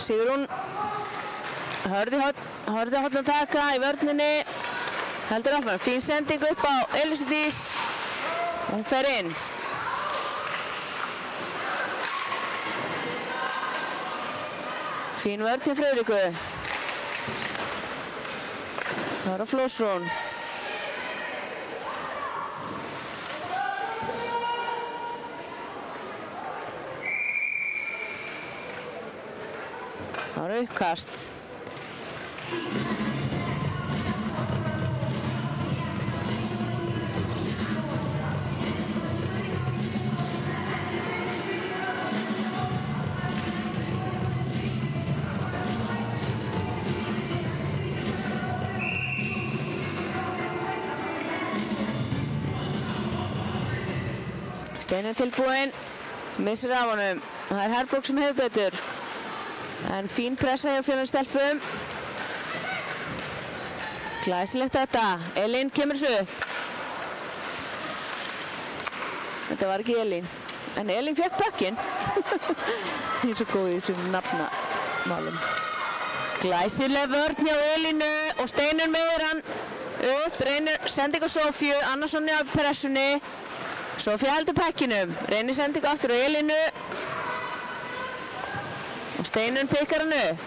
S1: Sigrún hörði horn að taka í vörninni, heldur áfram, fín sending upp á Elísu Dís, hún fer inn. Fín vörn hjá Friðriku. Það er á Flósrún. Það er uppkast. Steinun tilbúinn, missir af honum. Það er Herborg sem hefur betur. En fín pressa hjá Fjölnisstelpum. Glæsilegt þetta. Elín kemur þessu upp. Þetta var ekki Elín. En Elín fékk pökkinn. Ég er svo góð í þessum nafnamálum. Glæsileg vörn hjá Elínu og Steinun meður hann upp. Reynir sending á Sofíu. Annarsson á pressunni. Sofía heldur pökkinum. Reynir sending aftur á Elínu. Og Steinun pikkar hann upp.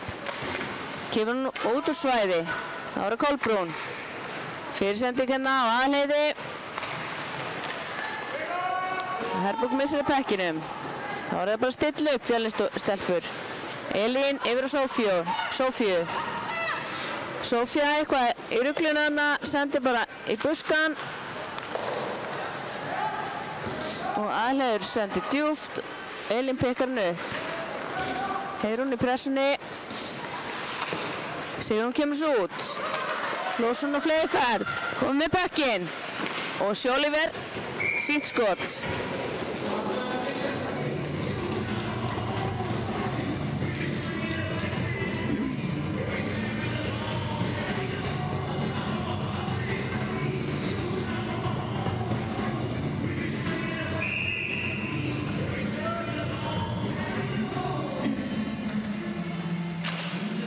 S1: Kemur hann út úr svæði. Það voru Kolbrún. Fyrirsending hérna á Aðalheiði. Herborg missir í pekkinum. Það voru bara að stilla upp Fjölnisstelpur. Elín yfir á Sofíu. Sofía eitthvað í rugluna hana, sendir bara í buskan. Og Aðalheiður sendir djúft. Elín pikkar hann upp. Heiðrún í pressunni. Sigrún kemur svo út. Flósrún á flegi ferð. Komið með pökkinn. Og Sjólífer, fínt skot.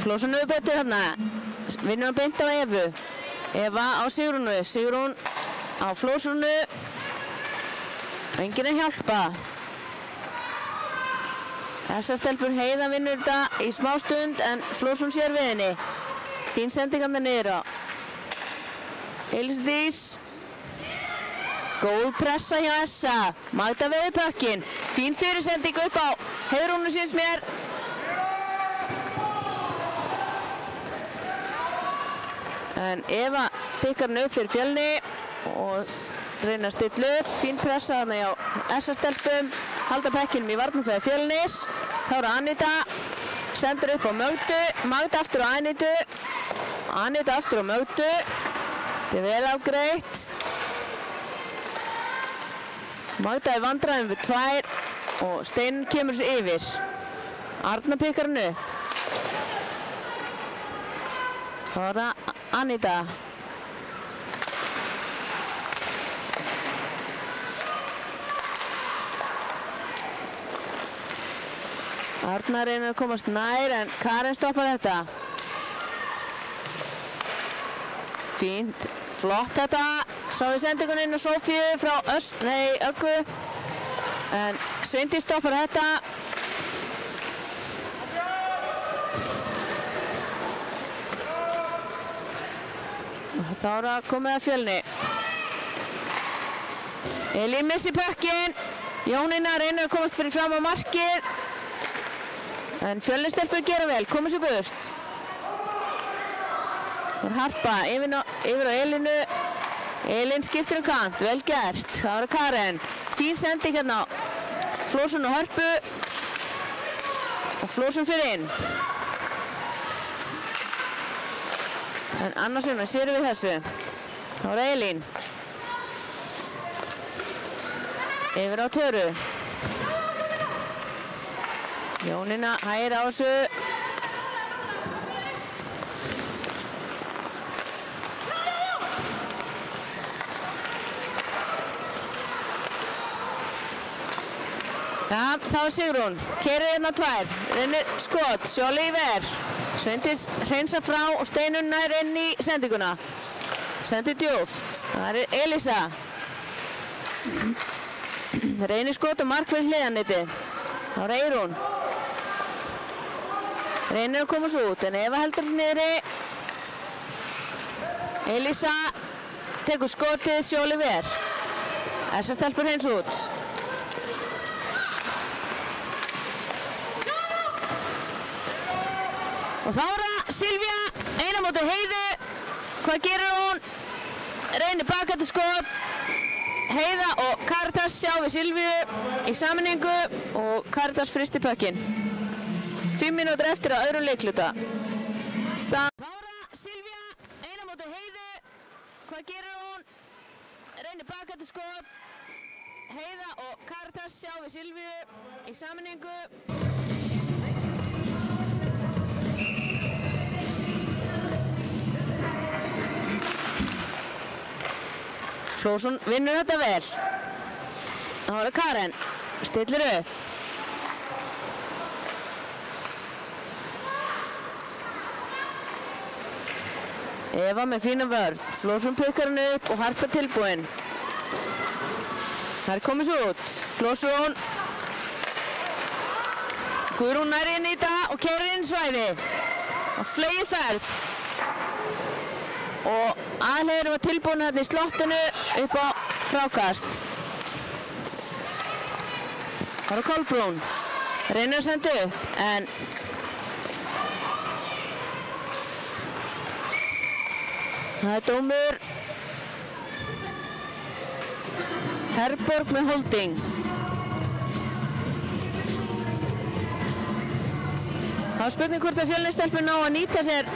S1: Flósrún hefur betur hérna. Vinnur hann beint á Evu. Eva á Sigrúnu. Sigrún á Flósrúnu. Enginn að hjálpa. Þessar stelpur Heiða vinnur þetta í smá stund en Flósrún sér við henni. Fín sending hann niður á Elísu Dís. Góð pressa hjá Essa. Magda veður pökkinn. Fín fyrirsending upp á Heiðrúnu síns mér. En Eva pikkar hann upp fyrir Fjölni og reynir að stilla upp. Fín pressa þarna hjá Essa-stelpum. Halda pekkinum í varnarsvæði Fjölnis. Þá er Anita. Sendur upp á Mögdu. Magda aftur á Anitu. Anita aftur á Mögdu. Þetta er vel afgreitt. Magda í vandræðum við 2 og Steinun kemur þessu yfir. Arna pikkar hann upp. Þá er það Anita. Arna reynir að komast nær en Karen stoppar þetta. Fínt, flott þetta. Sáðu sendingun inn á Sofíu frá Öggu. En Sveindís stoppar þetta. Þá er það komið að Fjölni. Elín missir pökkinn. Jónína reynir að komast fyrir fram á markið. En Fjölnisstelpur gera vel, komið sér burt. Það er Harpa yfir á Elínu. Elín skiptir um kant, vel gert. Það var Karen. Fín sending hérna á Flósrún og Hörpu. Og Flósrún fyrir inn. En annars sérum við þessu. Það var Elín. Yfir á Töru. Jónína hægir á þessu. Já, þá er Sigrún. Keyrir hérna 2. Reynir skot. Sjóli ver. Sveindís hreinsa frá og Steinunn nær inn í sendinguna. Sendir djúpt. Það er Elísa. Reynir skot og mark fyrir hliðaneti. Þá er Eyrún. Reynir að koma svo út en Eva heldur niðri. Elísa tekur skotið. Sjóli ver. Þessar stelpur hreins út. Og þá er það Silvía, eina móti Heiðu. Hvað gerir hún? Reynir bakandi skot. Heiða og Karitas sjá við Silvíu í sammenningu og Karitas fristi pökkinn. 5 mínútur eftir að öðrum leikluta. Þá er það Silvía, eina móti Heiðu. Hvað gerir hún? Reynir bakandi skot. Heiða og Karitas sjá við Silvíu í sammenningu. Flósson vinnur þetta vel. Þá er það Karen. Stillir upp. Eva með fína vörn. Flósson pikkar hann upp og Harpa tilbúinn. Það er komið svo út. Flósson. Guðrún nær inn í þetta og keyrir inn svæði. Og flegi ferð. Og aðleiðurinn var tilbúin hérna í slottinu upp á frákast. Það er Kolbrún. Reynir að senda upp, en það er dómur Herborg með holding. Það var spurning hvort að Fjölnisstelpur ná að nýta sér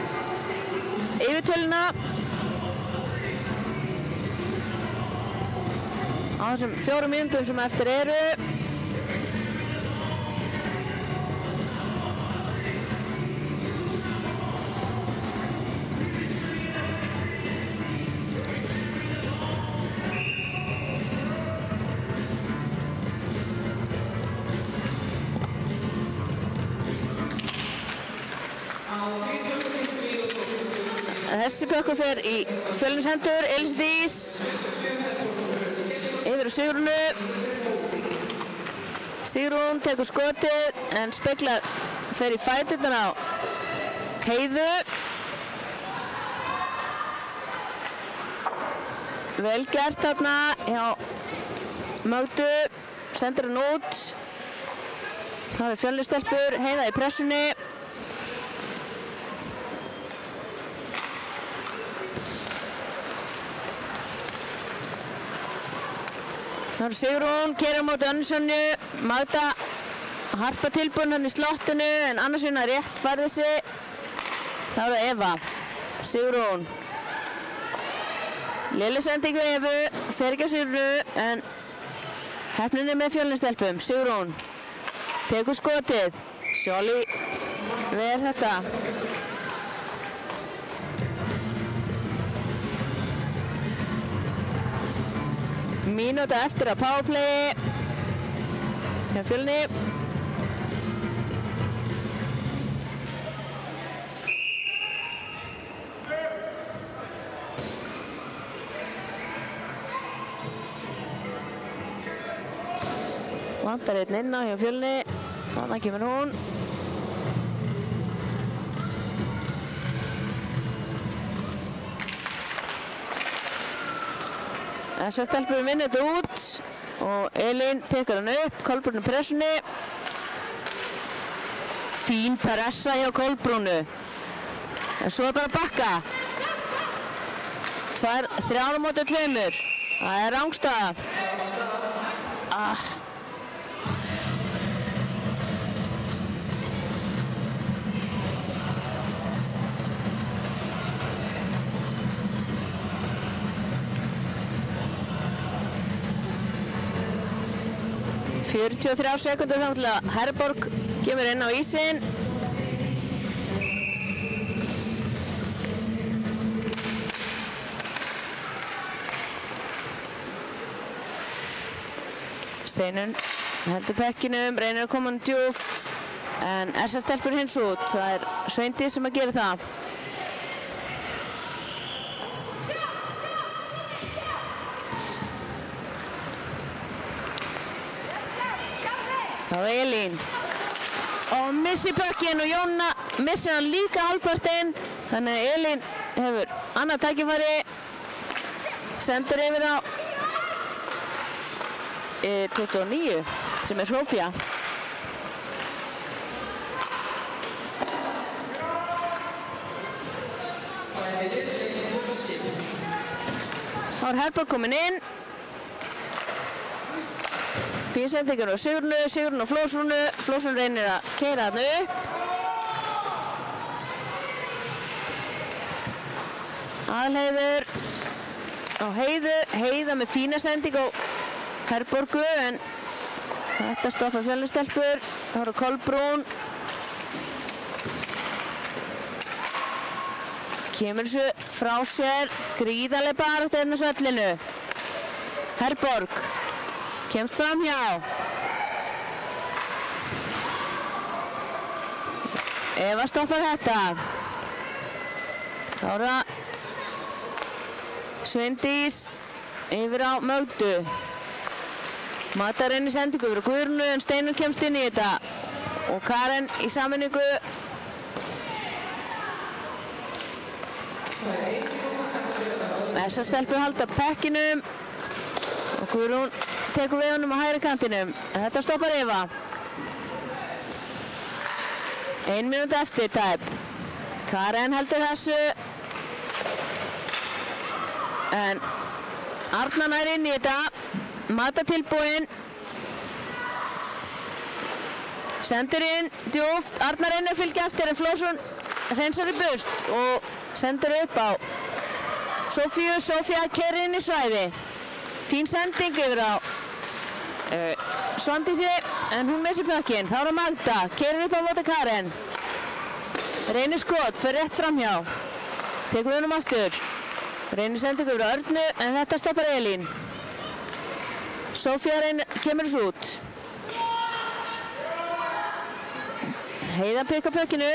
S1: yfirtöluna á þessum 4 mínútum sem eftir eru. Þessi pökkur fer í Fjölnis hendur. Elís Dís yfir á Sigrúnu. Sigrún tekur skotið en speglar fer í fæturnar á Heiðu. Vel gert þarna hjá Mögdu. Sendir hann út. Það er Fjölnisstelpur. Heiða í pressunni. Það er Sigrún, keyrir á móti Önnurssonu. Magda Harpa tilbúin hann í slottinu en Annarsvinna rétt færði sig. Það er það Eva. Sigrún. Lilli sendingu Evu, fer ekki á Sigrúnu en heppninni með Fjölnisstelpum. Sigrún tekur skotið. Sjóli ver þetta. Mínúta eftir að powerplayi hjá Fjölni. Vantar einn inn á hjá Fjölni. Þarna kemur hún. Þessar stelpur vinnur þetta út og Elín pikkar hann upp. Kolbrún í pressunni. Fín pressa hjá Kolbrúnu. En svo er bara að bakka. 3 á móti 2. Það er rangstaða. Ah. 43 sekúndur þangað til að Herborg kemur inn á ísinn. Steinunn Heldur pekkinum, reynir að koma hann djúpt. En þessar stelpur hins út. Það Sveindís sem að gera það. Þá Elín. Og missi pökkinn og Jóna missi hann líka hálfpartinn. Þannig að Elín hefur annað tækifæri. Sendir yfir á 29 sem Sofía. Þá Herborg komin inn. Fín sendingur á Sigrúnu, Sigrún á Flósrúnu. Flósrún reynir að keyra þarna upp. Aðalheiður á Heiðu. Heiða með fína sending á Herborgu en þetta stoppa Fjölnistelpur. Það voru Kolbrún. Kemur þessu frá sér. Gríðarleg baráttu hérna á svellinu. Herborg. Kemst fram hjá. Eva stoppar þetta. Þá er það Sveindís yfir á Mögdu. Matar inn í sendingu yfir á Guðrúnu en Steinur kemst inn í þetta. Og Karen í sameiningu. Þessar stelpur halda pekkinum. Og Guðrún tekur við honum á hægri kantinum. Þetta stoppar Eva. 1 mínúta eftir tæp. Karen heldur þessu. En Arna nær inn í þetta. Mata tilbúinn. Sendir inn djúft. Arna reynir að fylgja eftir en Flósrún hreinsar í burt og sendir upp á Sofíu. Sofía keyrir inn í svæði. Fín sending yfir á Svandísi en hún missir pökkinn. Þá er það Magda. Keyrir upp á móti Karen. Reynir skot, fer rétt framhjá. Tekur við honum aftur. Reynir sendingu yfir á Örnu en þetta stoppar Elín. Sofía kemur þessu út. Heiða pikka pökkinu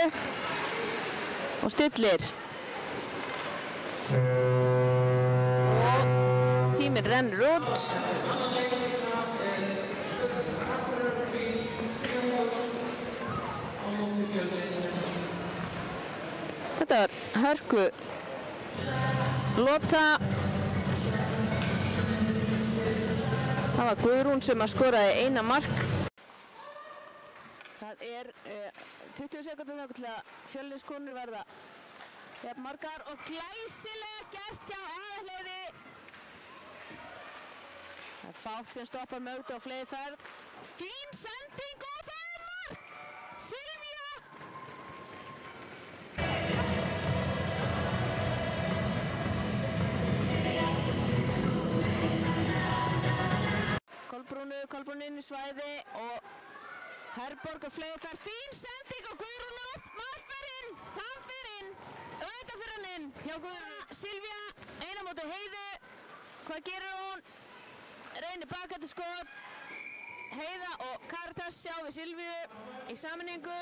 S1: og stillir. Og tíminn rennur út. Þetta var hörku lota. Það var Guðrún sem að skoraði eina mark. Það 20 sekúndur þangað til að Fjölniskonur verða jafn margar og glæsilega gert hjá Aðalheiði. Það fátt sem stoppar Mögdu á flegi ferð. Fín sending og það mark! Silvía! Kolbrún inn í svæði og Herborg á flegi ferð. Fín sending og Guðrún markferinn! Það fer inn! Auðvitað fyrir hann inn hjá Guðrún. Silvía eina móti Heiðu. Hvað gerir hún? Reynir bakhættu skot. Heiða og Karitas sjá við Silvíu í sameiningu.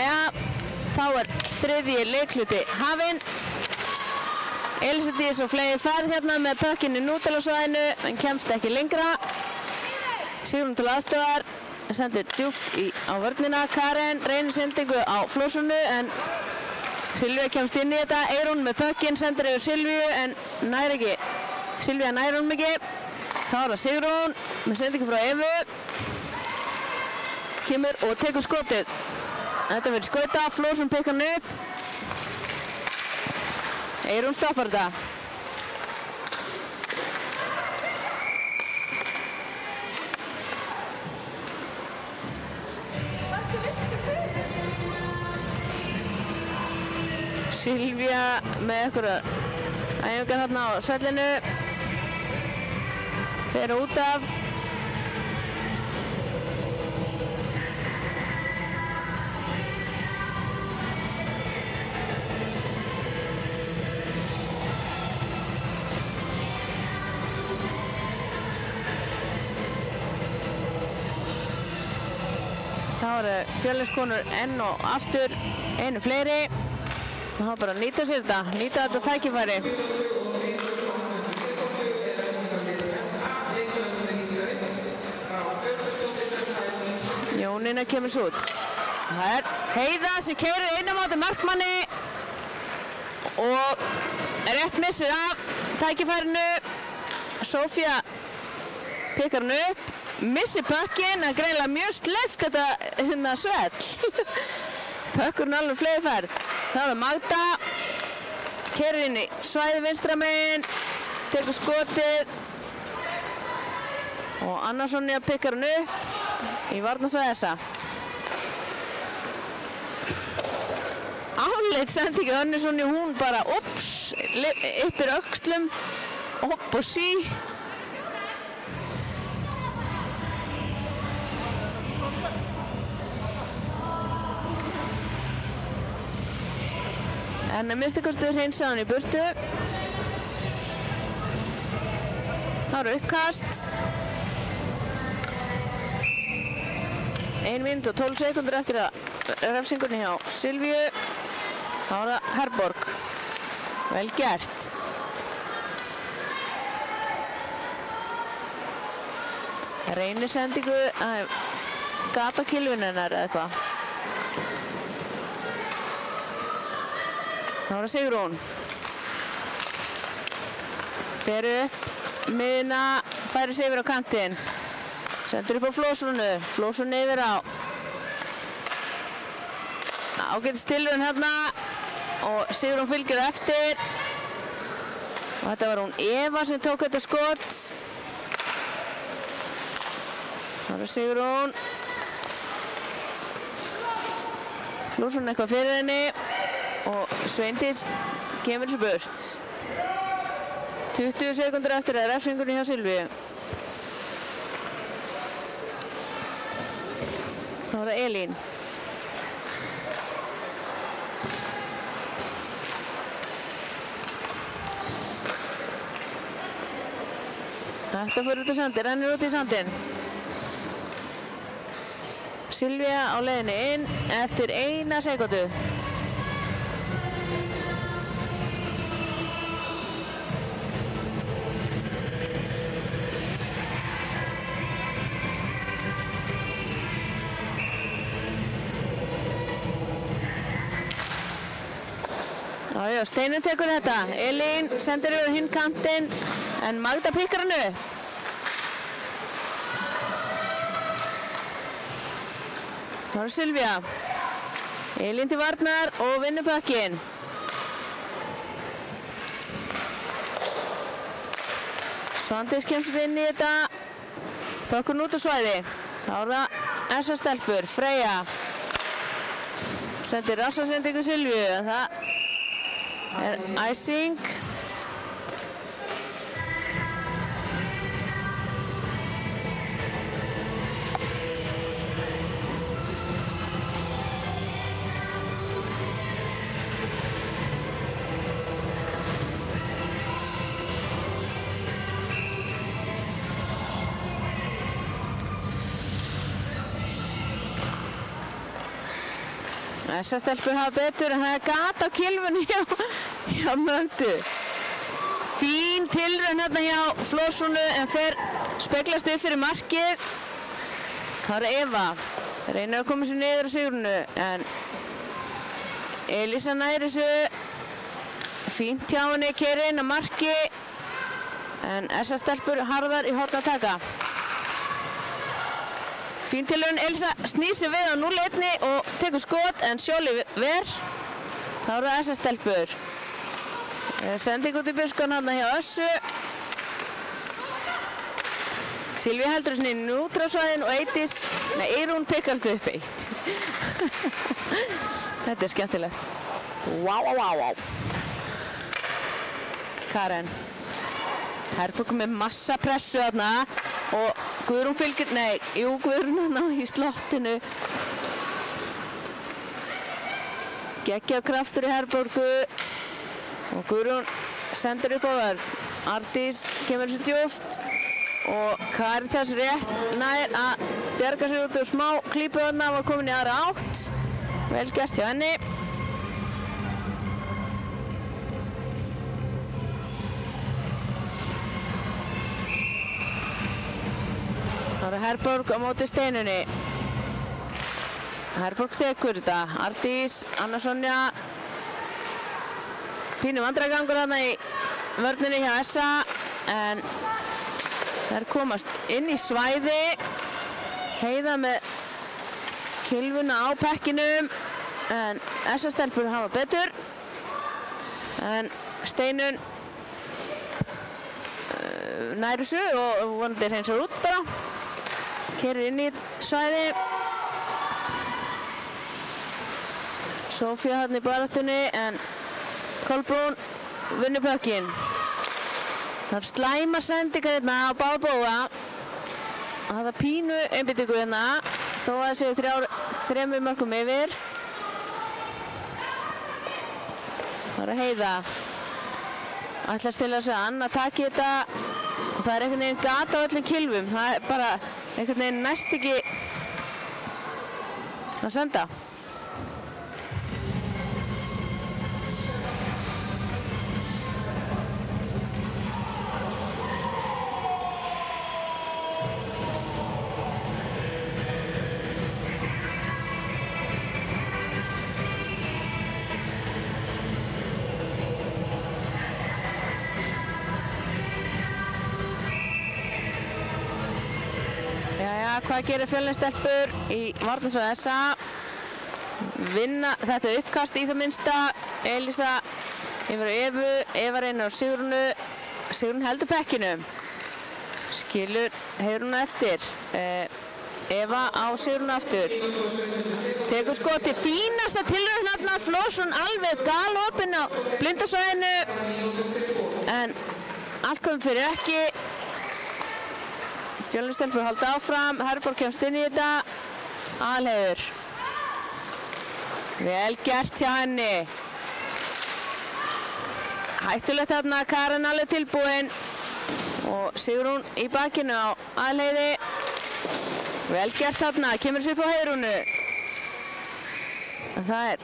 S1: Jæja, þá þriðji leikluti hafinn. Elísa Dís og flegi ferð hérna með pökkinn í nútelasvæðinu en kemst ekki lengra. Sigrún til aðstöðar, sendir djúpt á vörnina. Karen reynir sendingu á flósunu en Silvía kemst inn í þetta. Eyrún með pökkinn, sendir yfir Silvíu en nær ekki. Silvía nær honum ekki. Þá það Sigrún með sendingu frá Evu. Kemur og tekur skotið. Þetta verður skauta, Flósun pikkar hann upp. Eyrún stoppar þetta. Silvía með einhverjar æfingar þarna á svellinu. Fer út af. Það eru Fjölniskonur enn og aftur, einu fleiri. Það var bara að nýta sér þetta, nýta þetta tækifæri. Jónína kemur svo út. Það Heiða sem keyrir inn á móti markmanni og rétt missir af tækifærinu. Sofía pikkar hann upp. Missir pökkinn, það er greinilega mjög sleift þetta svell. Pökkurinn alveg flegi ferð. Það Magda. Keyrir inn í svæði vinstra megin. Tekur skotið. Og Anna Sonja pikkar hann upp í varnarsvæði þessa. Afleitt sendingu Önnu Sonju, hún bara ups, yppir öxlum, upp og sí. En að minnstakosti hreinsa hann í burtu. Það eru uppkast. 1 mínúta og 12 sekúndur eftir refsingunni hjá Silvíu. Það var það Herborg. Vel gert. Reynir sendingu, gata kilvin hennar eða eitthvað. Það var Sigrún. Fer upp, miðuna, færir sig yfir á kantinn. Sendur upp á Flósunu, Flósun yfir á. Ágætis tilraun hérna og Sigrún fylgir eftir. Og þetta var hún Eva sem tók þetta skot. Það var Sigrún. Flósun eitthvað fyrir henni. Og Sveindís kemur þessu burt. 20 sekúndur eftir refsingunni hjá Silvíu. Það var það Elín. Þetta fyrir út í sandinn, rennir út í sandinn. Silvía á leiðinni inn eftir 1 sekúndu. Já, Steinun tekur þetta. Elín sendir yfir hinn kantinn en Magda pikkar hann upp. Það er Silvía. Elín til varnar og vinnur pökkinn. Svandís kemst inn í þetta. Pökkurinn út á svæði. Þá er það SS-stelpur, Freyja. Sendir rassasendingu Silvíu. Það icing. Þessar stelpur hafa betur en það er gat á kilfunni hjá Mögdu. Fín tilraun hérna hjá Flórsónu en speglast upp fyrir markið. Það er Eva. Reynir að koma sér niður á Sigrúnu en Elísa nær þessu. Fínt hjá henni, keyrir inn á marki en þessar stelpur harðar í horn að taka. Fín tilraun, Elísa snýr sig við á 0-1 og tekur skot en Sjóli ver. Þá eru það þessar stelpur. Sending út í buskan hérna hjá Össu. Silvíu heldur þessinni inn í útrásvæðin og Eyrún pikkar þetta upp eitt. Þetta er skemmtilegt. Vá. Karen. Herborg með massa pressu þarna og Guðrún fylgir, Guðrún hérna í slottinu. Geggjað kraftur í Herborgu og Guðrún sendir upp á þar. Ardís kemur þessu djúpt og Karitas rétt nær að bjarga sér út úr smá klípu þarna, var komin í aðra átt. Vel gert hjá henni. Það er Herborg á móti Steinunni. Herborg tekur þetta. Ardís, Anna Sonja. Pínu vandræðagangur þarna í vörninni hjá Essa en þær komast inn í svæði. Heiða með kilfuna á pekkinum en Essa stelpur hafa betur. En Steinun nær þessu og vonandi hreinsar út bara. Keyrir inn í svæði. Sofía þarna í baráttunni en Kolbrún vinnur pökkinn. Það er slæma sendingar hérna á báðbóga. Það er pínu einbyttingu hérna þó að það séu 3 mörkum yfir. Það er Heiða. Ætlast til að Anna taki þetta og það er einhvern veginn gat á öllum kilfum. Það er bara einhvern veginn næst ekki að senda. Hvað gerir Fjölnistelpur í varnarsvæði Essa? Vinna þetta uppkast í það minnsta. Elísa yfir á Evu, Eva reynir á Sigrúnu. Sigrún heldur pekkinum. Skilur Heiðrúnu eftir. Eva á Sigrúnu aftur. Tekur skoti, fínasta tilraun þarna. Flórsson alveg galopinn á blindasvæðinu. En allt komið fyrir ekki. Fjölnistelpur halda áfram, Herborg kemst inn í þetta. Aðalheiður. Vel gert hjá henni. Hættulegt þarna, Karen alveg tilbúin. Og Sigrún í bakinu á Aðalheiði. Vel gert þarna, kemur þessu upp á Heiðrúnu. En það er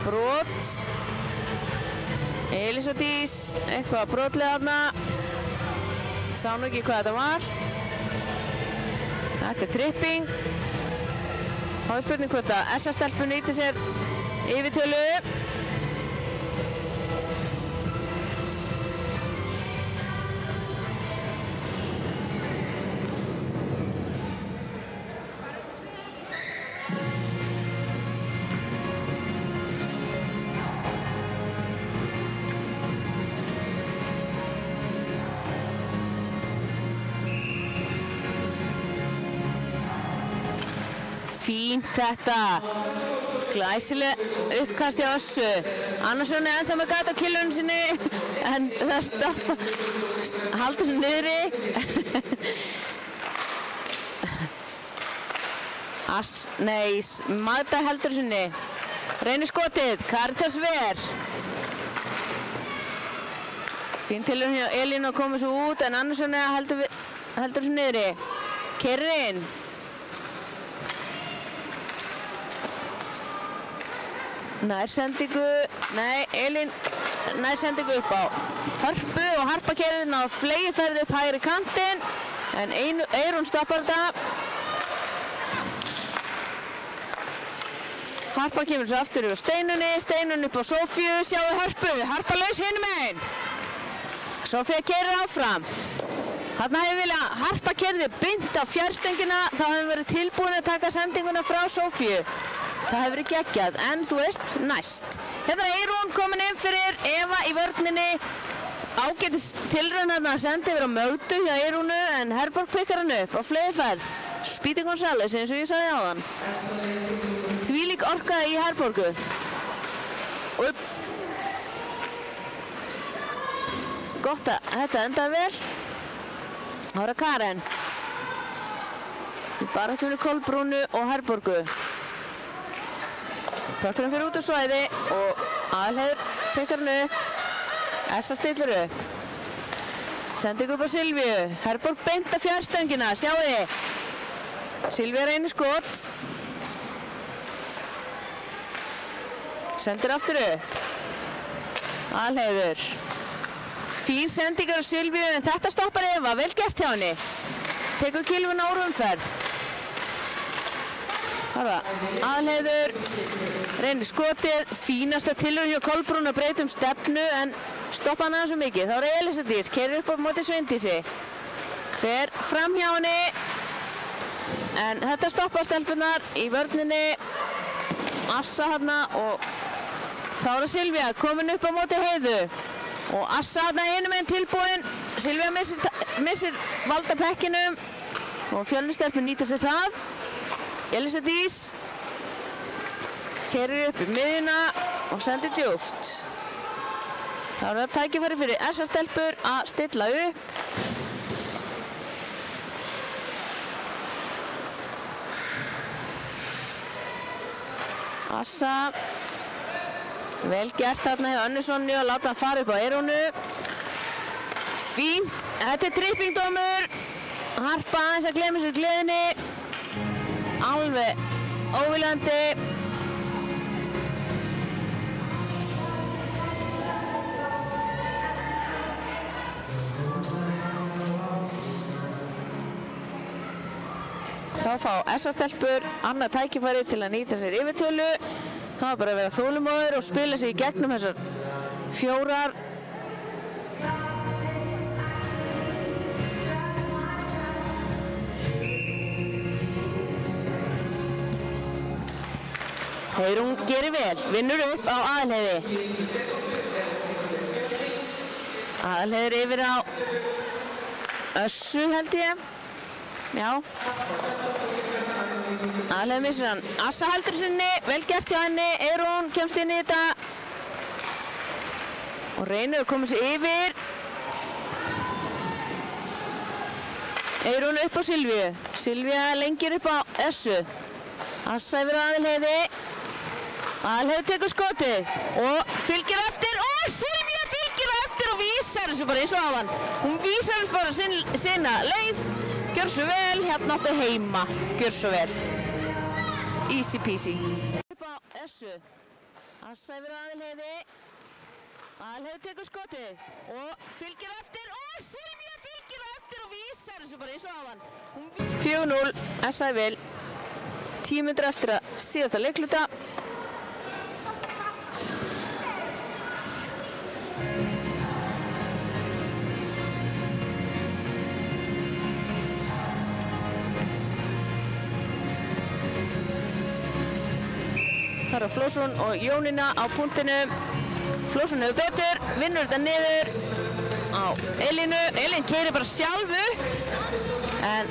S1: brot. Elísa Dís, eitthvað brotlega þarna. Sá nú ekki hvað þetta var. Þetta er tripping. Þá er spurning hvort að Essa stelpur nýtir sér yfirtölu. Fínt þetta. Glæsileg uppkast hjá Össu. Annarsson er ennþá með gat á kilvunni sinni en það stoppa. Halda þessu niðri. Magda heldur sinni. Reynir skotið. Karitas ver. Fín tilraun hjá Elín að koma svo út en Annarsson heldur þessu niðri. Keyrir inn. Nærsendingu, nei, Elín nærsendingu upp á Hörpu og Harpa keyrði á fleygiferð upp hægri kantinn en Eyrún stoppar þetta. Harpa kemur svo aftur yfir Steinunni, Steinunni upp á Sofíu, sjáu Hörpu, Harpa laus hinum megin. Sofía keyrir áfram. Þarna hefur viljað Harpa keyrði beint á fjarstöngina, þá hefur verið tilbúin að taka sendinguna frá Sofíu. Það hefur verið geggjað, en þú veist, næst. Hérna er Eyrún komin inn fyrir Eva í vörninni. Ágætis tilraun hérna að senda yfir á Mögdu hjá Eyrúnu, en Herborg pikkar hann upp á fleygiferð. Speedy González, eins og ég sagði áðan. Þvílík orkaði í Herborgu. Og gott að þetta endaði vel. Það var Karen. Í baráttunni Kolbrúnu og Herborgu. Pökkurinn fyrir út á svæði og Aðalheiður pikkar hann upp. Essa stillir upp. Sending upp á Silvíu. Herborg beint að fjarstöngina, sjáu þið. Silvíu reynir skot. Sendir aftur upp. Aðalheiður. Fín sendingar á Silvíu en þetta stoppar Eva, vel gert hjá henni. Tekur Kilvuna úr umferð. Aðalheiður reynir skotið, fínasta tilraun hjá Kolbrún að breyta stefnu en stoppa hann aðeins svo mikið. Þá er Elísadís, keyrir upp á móti Sveindísi. Fer fram hjá henni en þetta stoppa stelpunar í vörninni. Assa hérna og þá er Silvía komin upp á móti Heiðu. Og Assa hérna hinum einn tilbúinn. Silvía missir valda pekkinum og Fjölnistelpur nýta sér það. Elísadís keyrir upp í miðjuna og sendir djúpt. Þá er það tækifæri fyrir SA-stelpur að stilla upp. Assa. Vel gert þarna hjá Önnurssoni og láta hann fara upp á Eyrúnu. Fínt. Þetta er trippingdómur. Harpa aðeins að gleyma sér gleðinni. Alveg óviljandi. Þá fá SA-stelpur annað tækifæri til að nýta sér yfirtölu. Það var bara að vera þolinmóður og spila sig í gegnum þessar fjórar. Eyrún gerir vel, vinnur upp á Aðalheiði. Aðalheiður yfir á Össu held ég. Já. Aðalheiður missir hann. Assa heldur sinni, vel gert hjá henni. Eyrún kemst inn í þetta. Og reynir að koma sér yfir. Eyrún upp á Silvíu. Silvía lengir upp á Össu. Assa yfir á Aðalheiði. Aðalheiður tekur skotið og fylgir eftir og Silvía fylgir eftir og vísar þessu bara eins og áðan. Hún vísar þessu bara sinna leið. Gjör svo vel, hérna áttu heima. Gjör svo vel. Easy peasy. Upp á Össu. Assa yfir á Aðalheiði. Aðalheiður tekur skotið og fylgir eftir og Silvía fylgir eftir og vísar þessu bara eins og áðan. 4-0, Essa er vel. 10 mínútur eftir að síðasta leikluta. Það er Flósson og Jónína á punktinu. Flósson hefur betur, vinnur þetta niður á Elínu. Elín keyrir bara sjálf upp en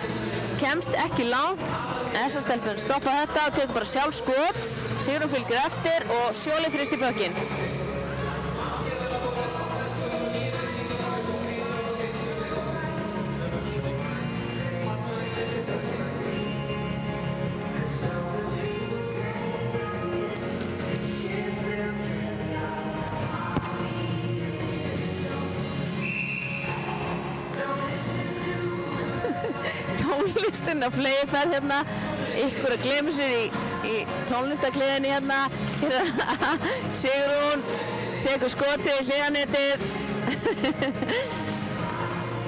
S1: kemst ekki langt. SA-stelpun stoppa þetta og tekur bara sjálf skot. Sigrún fylgir eftir og Sjóli frist í pökkinn. Tónlistin á fleygiferð hérna, ykkur að gleyma sér í í tónlistakliðinni hérna. Sigrún tekur skotið í hliðanetið.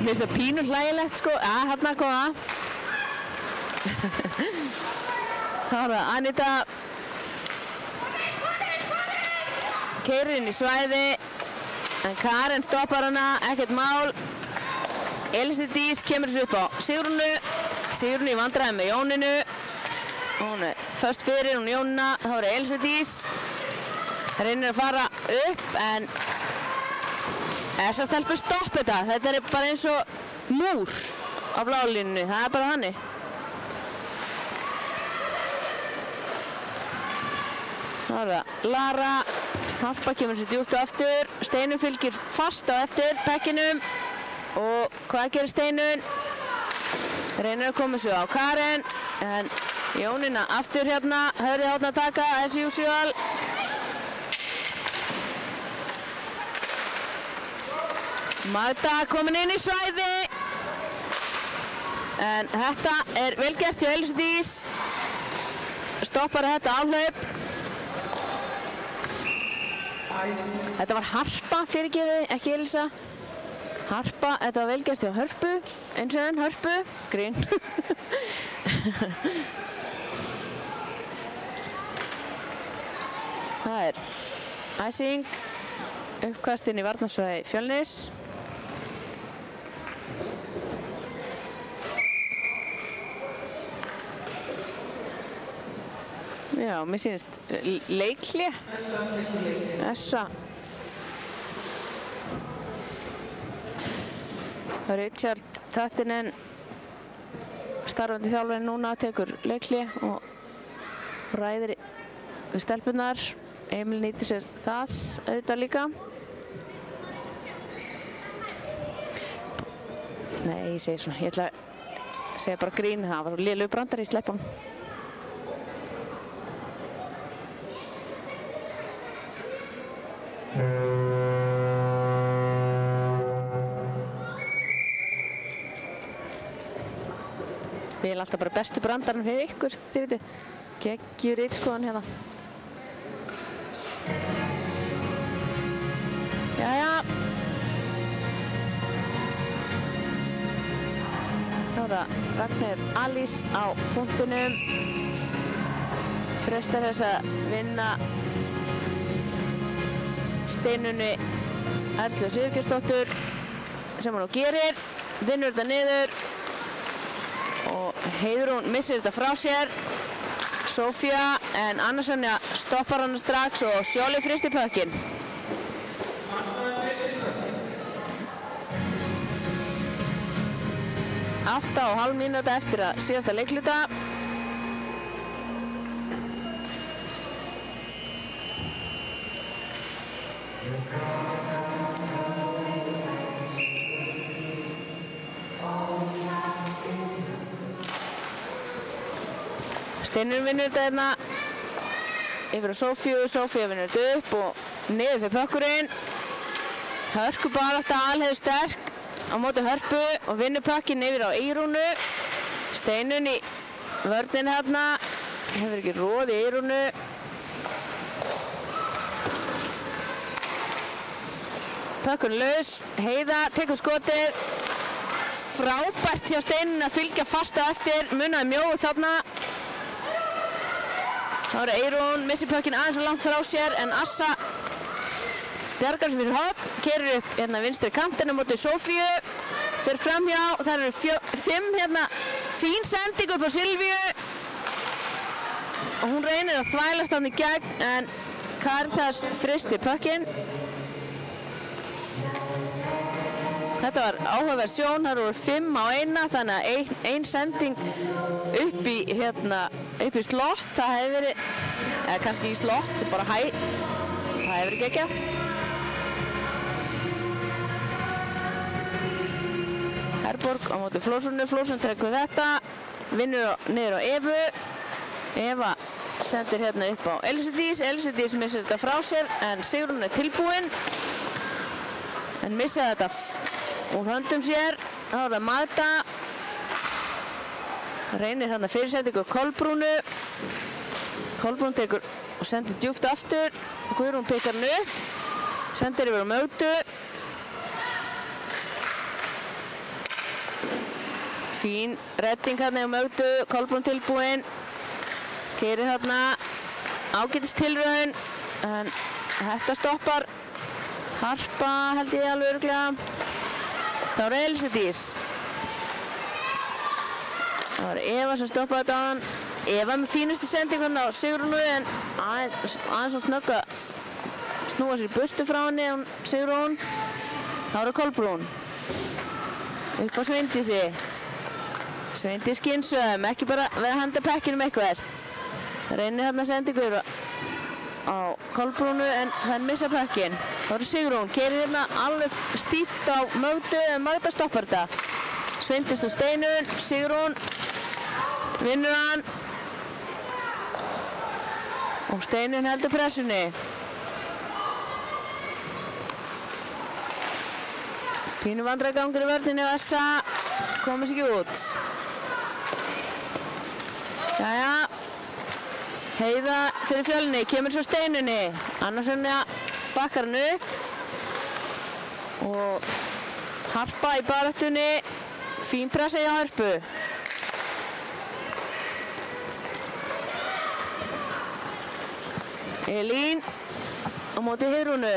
S1: Mér finnst það pínu hlægilegt sko. Hérna koma. Þá er það Anita. Keyrir inn í svæði. En Karen stoppar hana, ekkert mál. Elísa Dís kemur þessu upp á Sigrúnu. Sigrún í vandræðum með Jóninu. Hún er först fyrir hún Jónina. Þá er Elísa Dís. Reynir að fara upp en þessar stelpur stopp þetta. Þetta er bara eins og múr á blálínunni. Það er bara þannig. Þá er það Lara. Harpa kemur sér djúpt á aftur. Steinun fylgir fast á eftir pekkinum. Og hvað gerir Steinun? Reynir að koma sér á Karen. En Jónina aftur hérna. Höfrið hátna að taka as usual. Magda komin inn í svæði. En þetta er vel gert hjá Elísu Dís. Stoppar þetta áhlaup. Þetta var Harpa fyrirgefið, ekki Elísa. Harpa, þetta var vel gert hjá Hörpu. Eins og enn Hörpu. Grín. Það er æsing. Uppkastinn í varnarsvæði Fjölnis. Já, mér sýnist leikhlé. Þessa. Richard Tattinen, starfandi þjálfarinn núna, tekur leikhlé og ræðir við stelpunnar. Emil nýtir sér það auðvitað líka. Nei, ég segi svona, ég ætla að segja bara grín, það var lélegur brandari í sleppan. Við erum alltaf bara bestu brandarinn fyrir ykkur, þið veitir. Geggjur ritskoðan hérna. Jæja. Þá er það Ragnheiður Alís á punktinum. Frestar þess að vinna Steinunni Erlu Sigurgeirsdóttur sem hún nú gerir. Vinnur þetta niður. Og Heiðrún missir þetta frá sér. Sofía en Anna-Sonja stoppar hana strax og Sjóli fristir pökkinn. Átta og hálf mínúta eftir að síðasta leikluta. Steinun vinnur þetta hérna yfir á Sofíu, Sofía vinnur þetta upp og niður fyrir pökkurinn. Hörkubarátta alheiður sterk á móti Hörpu og vinnur pökkinn yfir á Eyrúnu. Steinun í vörnin hérna, hefur ekki roð í Eyrúnu. Pökkurinn laus, Heiða tekur skotið. Frábært hjá Steinun að fylgja fast á eftir, munaði mjóu þarna. Þá er Eyrún, missir pökkinn aðeins og langt frá sér en Assa bjargar sig fyrir horn, keyrir upp hérna vinstri kantinn á móti Sofíu, fer framhjá, það eru 5 hérna, fín sending upp á Silvíu og hún reynir að þvælast hann í gegn en Karitas fristir pökkinn. Þetta var áhugaverð sjón, það eru 5 á eina, þannig að ein sending upp í slott, það hefði verið, eða kannski í slott, bara það hefði verið geggjað. Herborg á móti Flórsunu, Flórsunu trekur þetta, vinnur niður á Evu, Eva sendir hérna upp á Elísu Dís, Elísu Dís missir þetta frá sér en Sigrún er tilbúin, en missa þetta úr höndum sér. Þá er það Magda, reynir hérna fyrirsendingu Kolbrúnu. Kolbrún tekur og sendir djúpt aftur. Guðrún pikkar hann upp. Sendir yfir á Mögdu. Fín redding hérna á Mögdu. Kolbrún tilbúin. Keyrir þarna. Ágætis tilraun. En þetta stoppar Harpa held ég alveg örugglega. Þá er Elísa Dís. Það var Eva sem stoppaði þetta á hann. Eva með fínustu sendingu á Sigrúnu en aðeins svo snögg að snúa sér í burtu frá henni Sigrún. Þá er það Kolbrún. Upp á Sveindísi. Sveindís skynsöm, ekki bara við að henda pekkinum eitthvað. Það reynir hérna sendingu á Kolbrúnu en það missa pekkin. Þá er Sigrún, keyrir hérna alveg stíft á Mögdu en Mögda stoppar þetta. Sveindís og Steinun, Sigrún vinnur hann. Og Steinun heldur pressunni. Pínu vandræðagangur í vörninni og Essa komast ekki út. Jæja. Heiða fyrir Fjölni, kemur svo Steinunni. Annars bakkar hann upp. Og Harpa í baráttunni. Fín pressa hjá Hörpu. Elín á móti Heiðrúnu.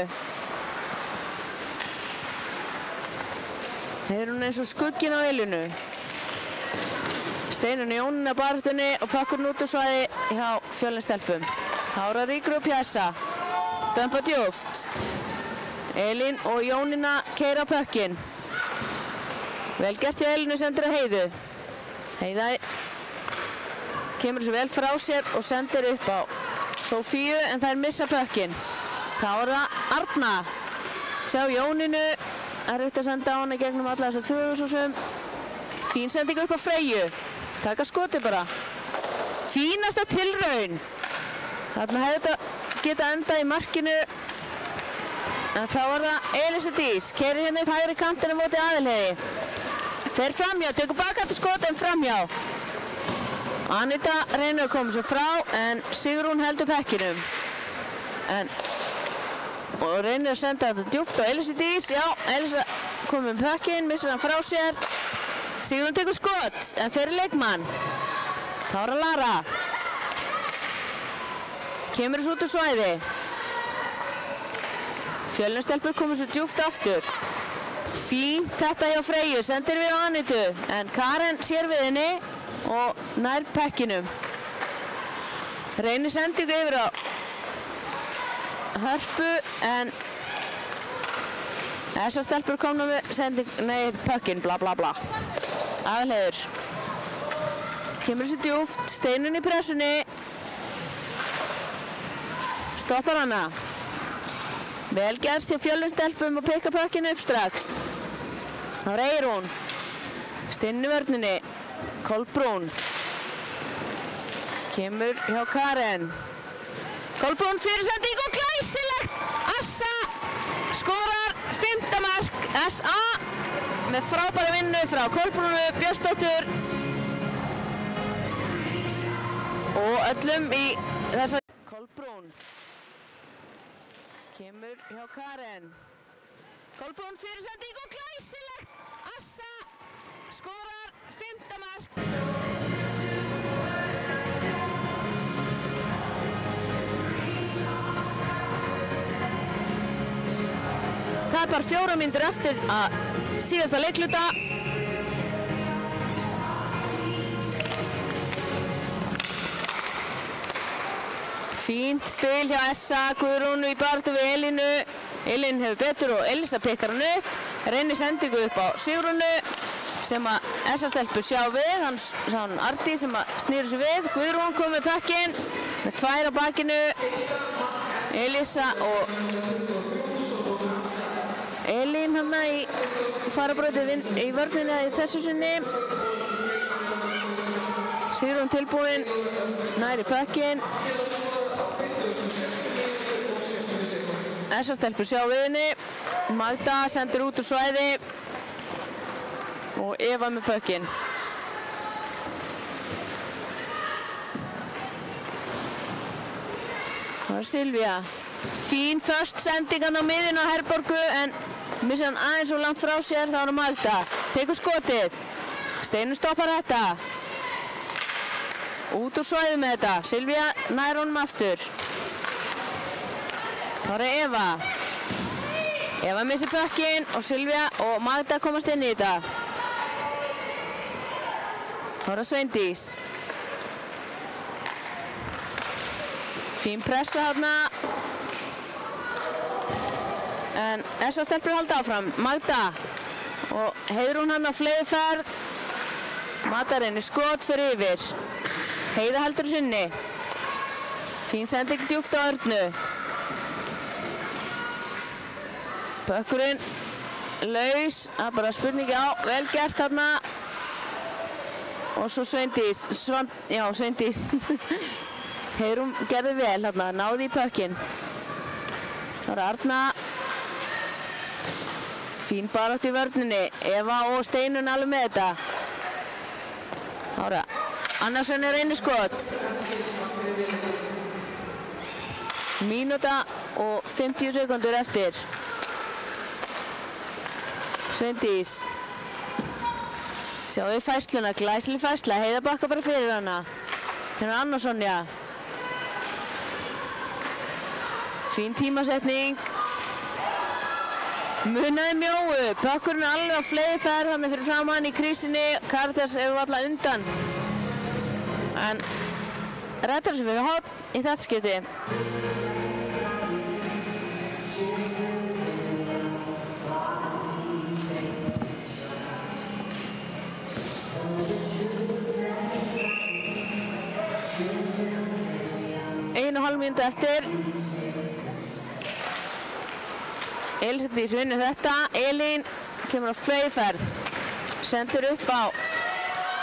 S1: Heiðrún eins og skugginn á Elínu. Steinunni Jónín á baráttunni og pakkurinn út úr svæði hjá Fjölnistelpum. Þá er það Ríkur og Pjassa. Dömpa djúpt. Elín og Jónína keyra á pökkinn. Vel gert hjá Elínu, sendir að Heiðu. Heiða kemur svo vel frá sér og sendir upp á Sofíu en þær missa pökkinn. Þá er það Arna. Sjá Jónínu. Erfitt að senda á hana gegnum alla þessar þvögusúsum. Fín sending upp á Freyju. Taka skoti bara. Fínasta tilraun. Þarna hefði þetta geta endað í markinu. En þá er það Elísa Dís. Keyrir hérna upp hægri kantinu móti Aðalheiði. Fer framhjá, tekur bakandi skot en framhjá. Anita reynir að koma svo frá en Sigrún heldur pekkinum. Og reynir að senda þetta djúpt á Elísu Dís. Já, Elísa kom með pekkin, missir hann frá sér. Sigrún tekur skot en fer í leikmann. Þá er það Lara. Kemur þessu út úr svæði. Fjölnistelpur komur svo djúpt aftur. Fínt þetta hjá Freyju, sendir við á Anitu. En Karen sér við henni og nær pekkinum. Reynir sendingu yfir á Hörpu en þessar stelpur komna með pökkinn, bla bla bla. Aðalheiður. Kemur þessu djúpt, Steinun í pressunni. Stoppar hana. Vel gerst hjá Fjölnistelpum og pikka pökkinn upp strax. Þá reyir hún. Steinun í vörninni. Kolbrún. Kemur hjá Karen. Kolbrún fyrir sending og glæsilegt! Assa skorar 5. mark SA með frábæra vinnu frá Kolbrúnu Björnsdóttur og öllum í þessa. Kolbrún kemur hjá Karen. Kolbrún fyrir sending og glæsilegt! Assa skorar 5. mark. Það er bara 4 mínútur eftir að síðasta leikluta. Fínt spil hjá Essa, Guðrúnu í baráttu við Elínu. Elín hefur betur og Elísa pikkar hann upp. Reynir sendingu upp á Sigrúnu sem að Essa-stelpur sjá við. Hann sá hann Ardi sem að snýra sig við. Guðrún kom með pekkinn með 2 á bakinu. Elísa og Elín hann í farabrauti í vörninni í þessu sinni. Sigrún tilbúin, næri pökkinn. Essa-stelpur sjá við henni. Magda sendir út úr svæði og Eva með pökkinn. Það er Silvía. Fín föst sendingan á miðin á Herborgu en missa hann aðeins og langt frá sér, þá er hann Magda. Tekur skotið. Steinunn stoppar þetta. Út úr svæði með þetta. Silvía nær honum aftur. Þá er Eva. Eva missir pökkinn og Silvía og Magda komast inn í þetta. Þá er það Sveindís. Fín pressa þarna. En þessar stelpur halda áfram. Magda og Heiðrún hann á fleyðferð. Magda reynir skot fyrir yfir. Heiða heldur sinni. Fín sending djúpt á Örnu. Pökkurinn laus. Það er bara spurningi á. Vel gert þarna. Og svo Sveindís. Sveindís. Heiðrún gerði vel þarna. Náði í pökkinn. Það er Arna. Fín barátt í vörninni. Eva og Steinunn alveg með þetta. Ára. Annarsson er einu skot. Mínúta og 50 sekundur eftir. Sveindís. Sjáum við færsluna. Glæsileg færsla. Heiða bakka bara fyrir hana. Hérna Annarsson, já. Fín tímasetning. Munaði mjóu. Pökkurinn alveg á fleyðferð hann fyrir framann í krísinni. Karitas hefur alltaf undan. En rettar þessu fyrir horn í þetta skipti. Einu og hálf mínútu eftir. Elísdís vinnur þetta. Elín kemur á fleyðferð. Sendur upp á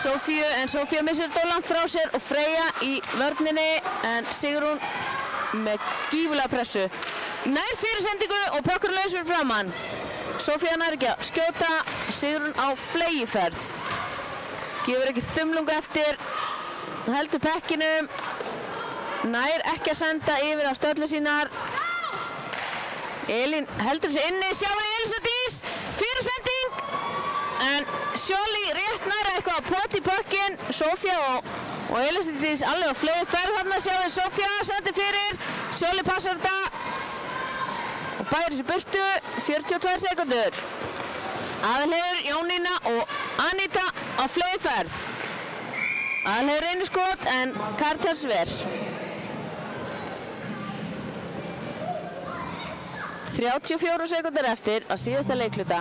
S1: Sofíu en Sofía missir þetta langt frá sér og Freyja í vörninni en Sigrún með gífurlega pressu. Nær fyrir sendingu og pökkur laus fyrir framann. Sofía nær ekki að skjóta. Sigrún á fleyðferð. Gefur ekki þumlungu eftir. Heldur pekkinum. Nær ekki að senda yfir á stöllu sínar. Elín heldur sig inni, sjáum við Elísdís, fyrir sending. En Sjóli rétt næra eitthvað að poti í pökkinn. Sofía og Elísdís alveg á fleyðferð þarna, sjáum við Sofía sendir fyrir. Sjóli passar þetta. Og bærir þessu burtu, 42 sekundur. Aðalheiður, Jónína og Anita á fleyðferð. Aðalheiður einu skot en Karitas ver. 34 sekundur eftir að síðasta leikhluta.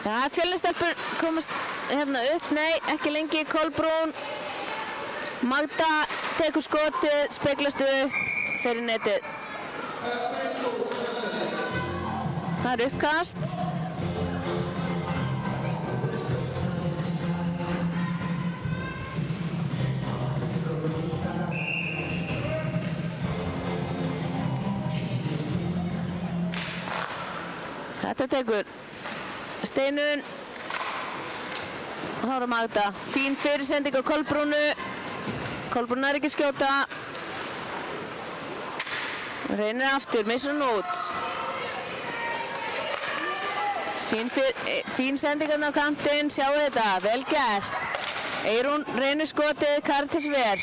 S1: Ja, Fjölnistelpur komast hérna upp, nei, ekki lengi. Kolbrún, Magda tekur skotið, speglast upp. Fyrir netið. Það er uppkast. Þetta tekur Steinunn. Það er Magda. Fín fyrirsending á Kolbrúnu. Kolbrún er ekki skjóta. Reynir aftur, missur hann út. Fín sendingan á kantinn, sjáu þetta, vel gert. Eirún reynir skotið, Karitas ver.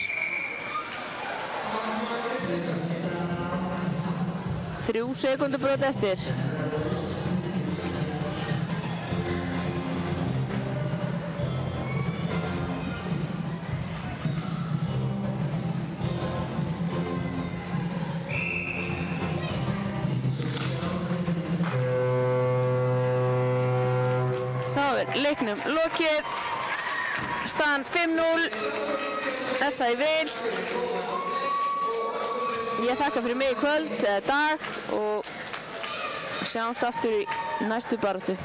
S1: 3 sekundur brot eftir. Leiknum lokið, staðan 5-0, þessa í vil. Ég þakka fyrir mig í kvöld, eða dag og sjáumst aftur í næstu baráttu.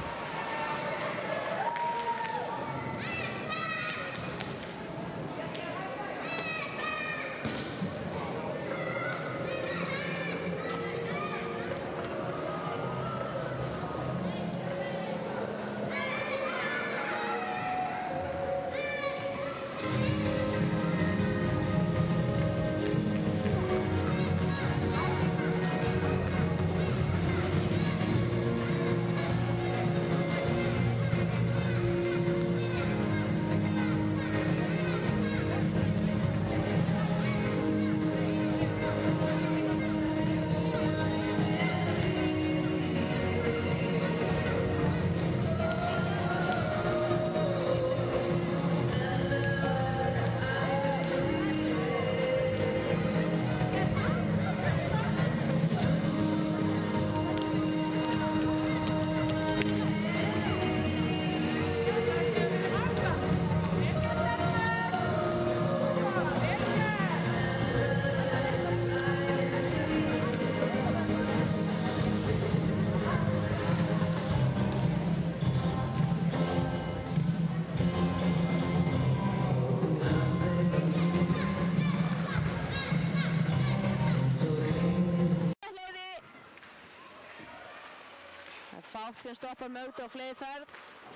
S1: Fátt sem stoppar Mögdu á fleygiferð.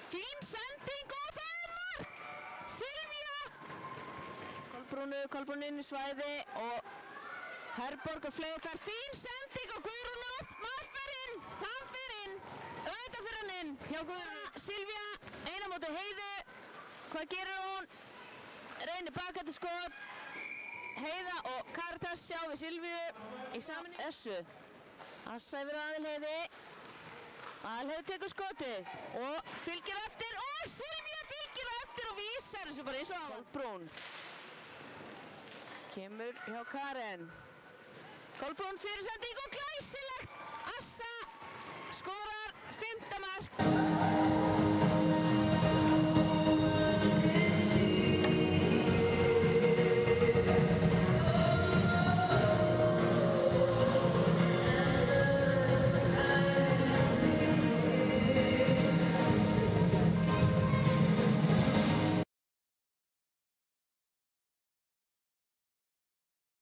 S1: Fín sending og það er mark! Silvía! Kolbrún inn í svæði og Herborg á fleygiferð. Fín sending og Guðrún upp. Mark fyrir inn! Það fyrir inn! Auðvitað fyrir hann inn hjá Guðrún. Silvía, eina móti Heiðu. Hvað gerir hún? Reynir bakhætti skot. Heiða og Karitas sjá við Silvíu í saminni. Þessu. Assa yfir Aðalheiði. Aðalheiður tekur skotið og fylgir eftir og Silvía fylgir eftir og vísar þessu bara eins og Kolbrún. Kemur hjá Karen. Kolbrún fyrirsending og glæsilegt. Assa skorar 5. mark.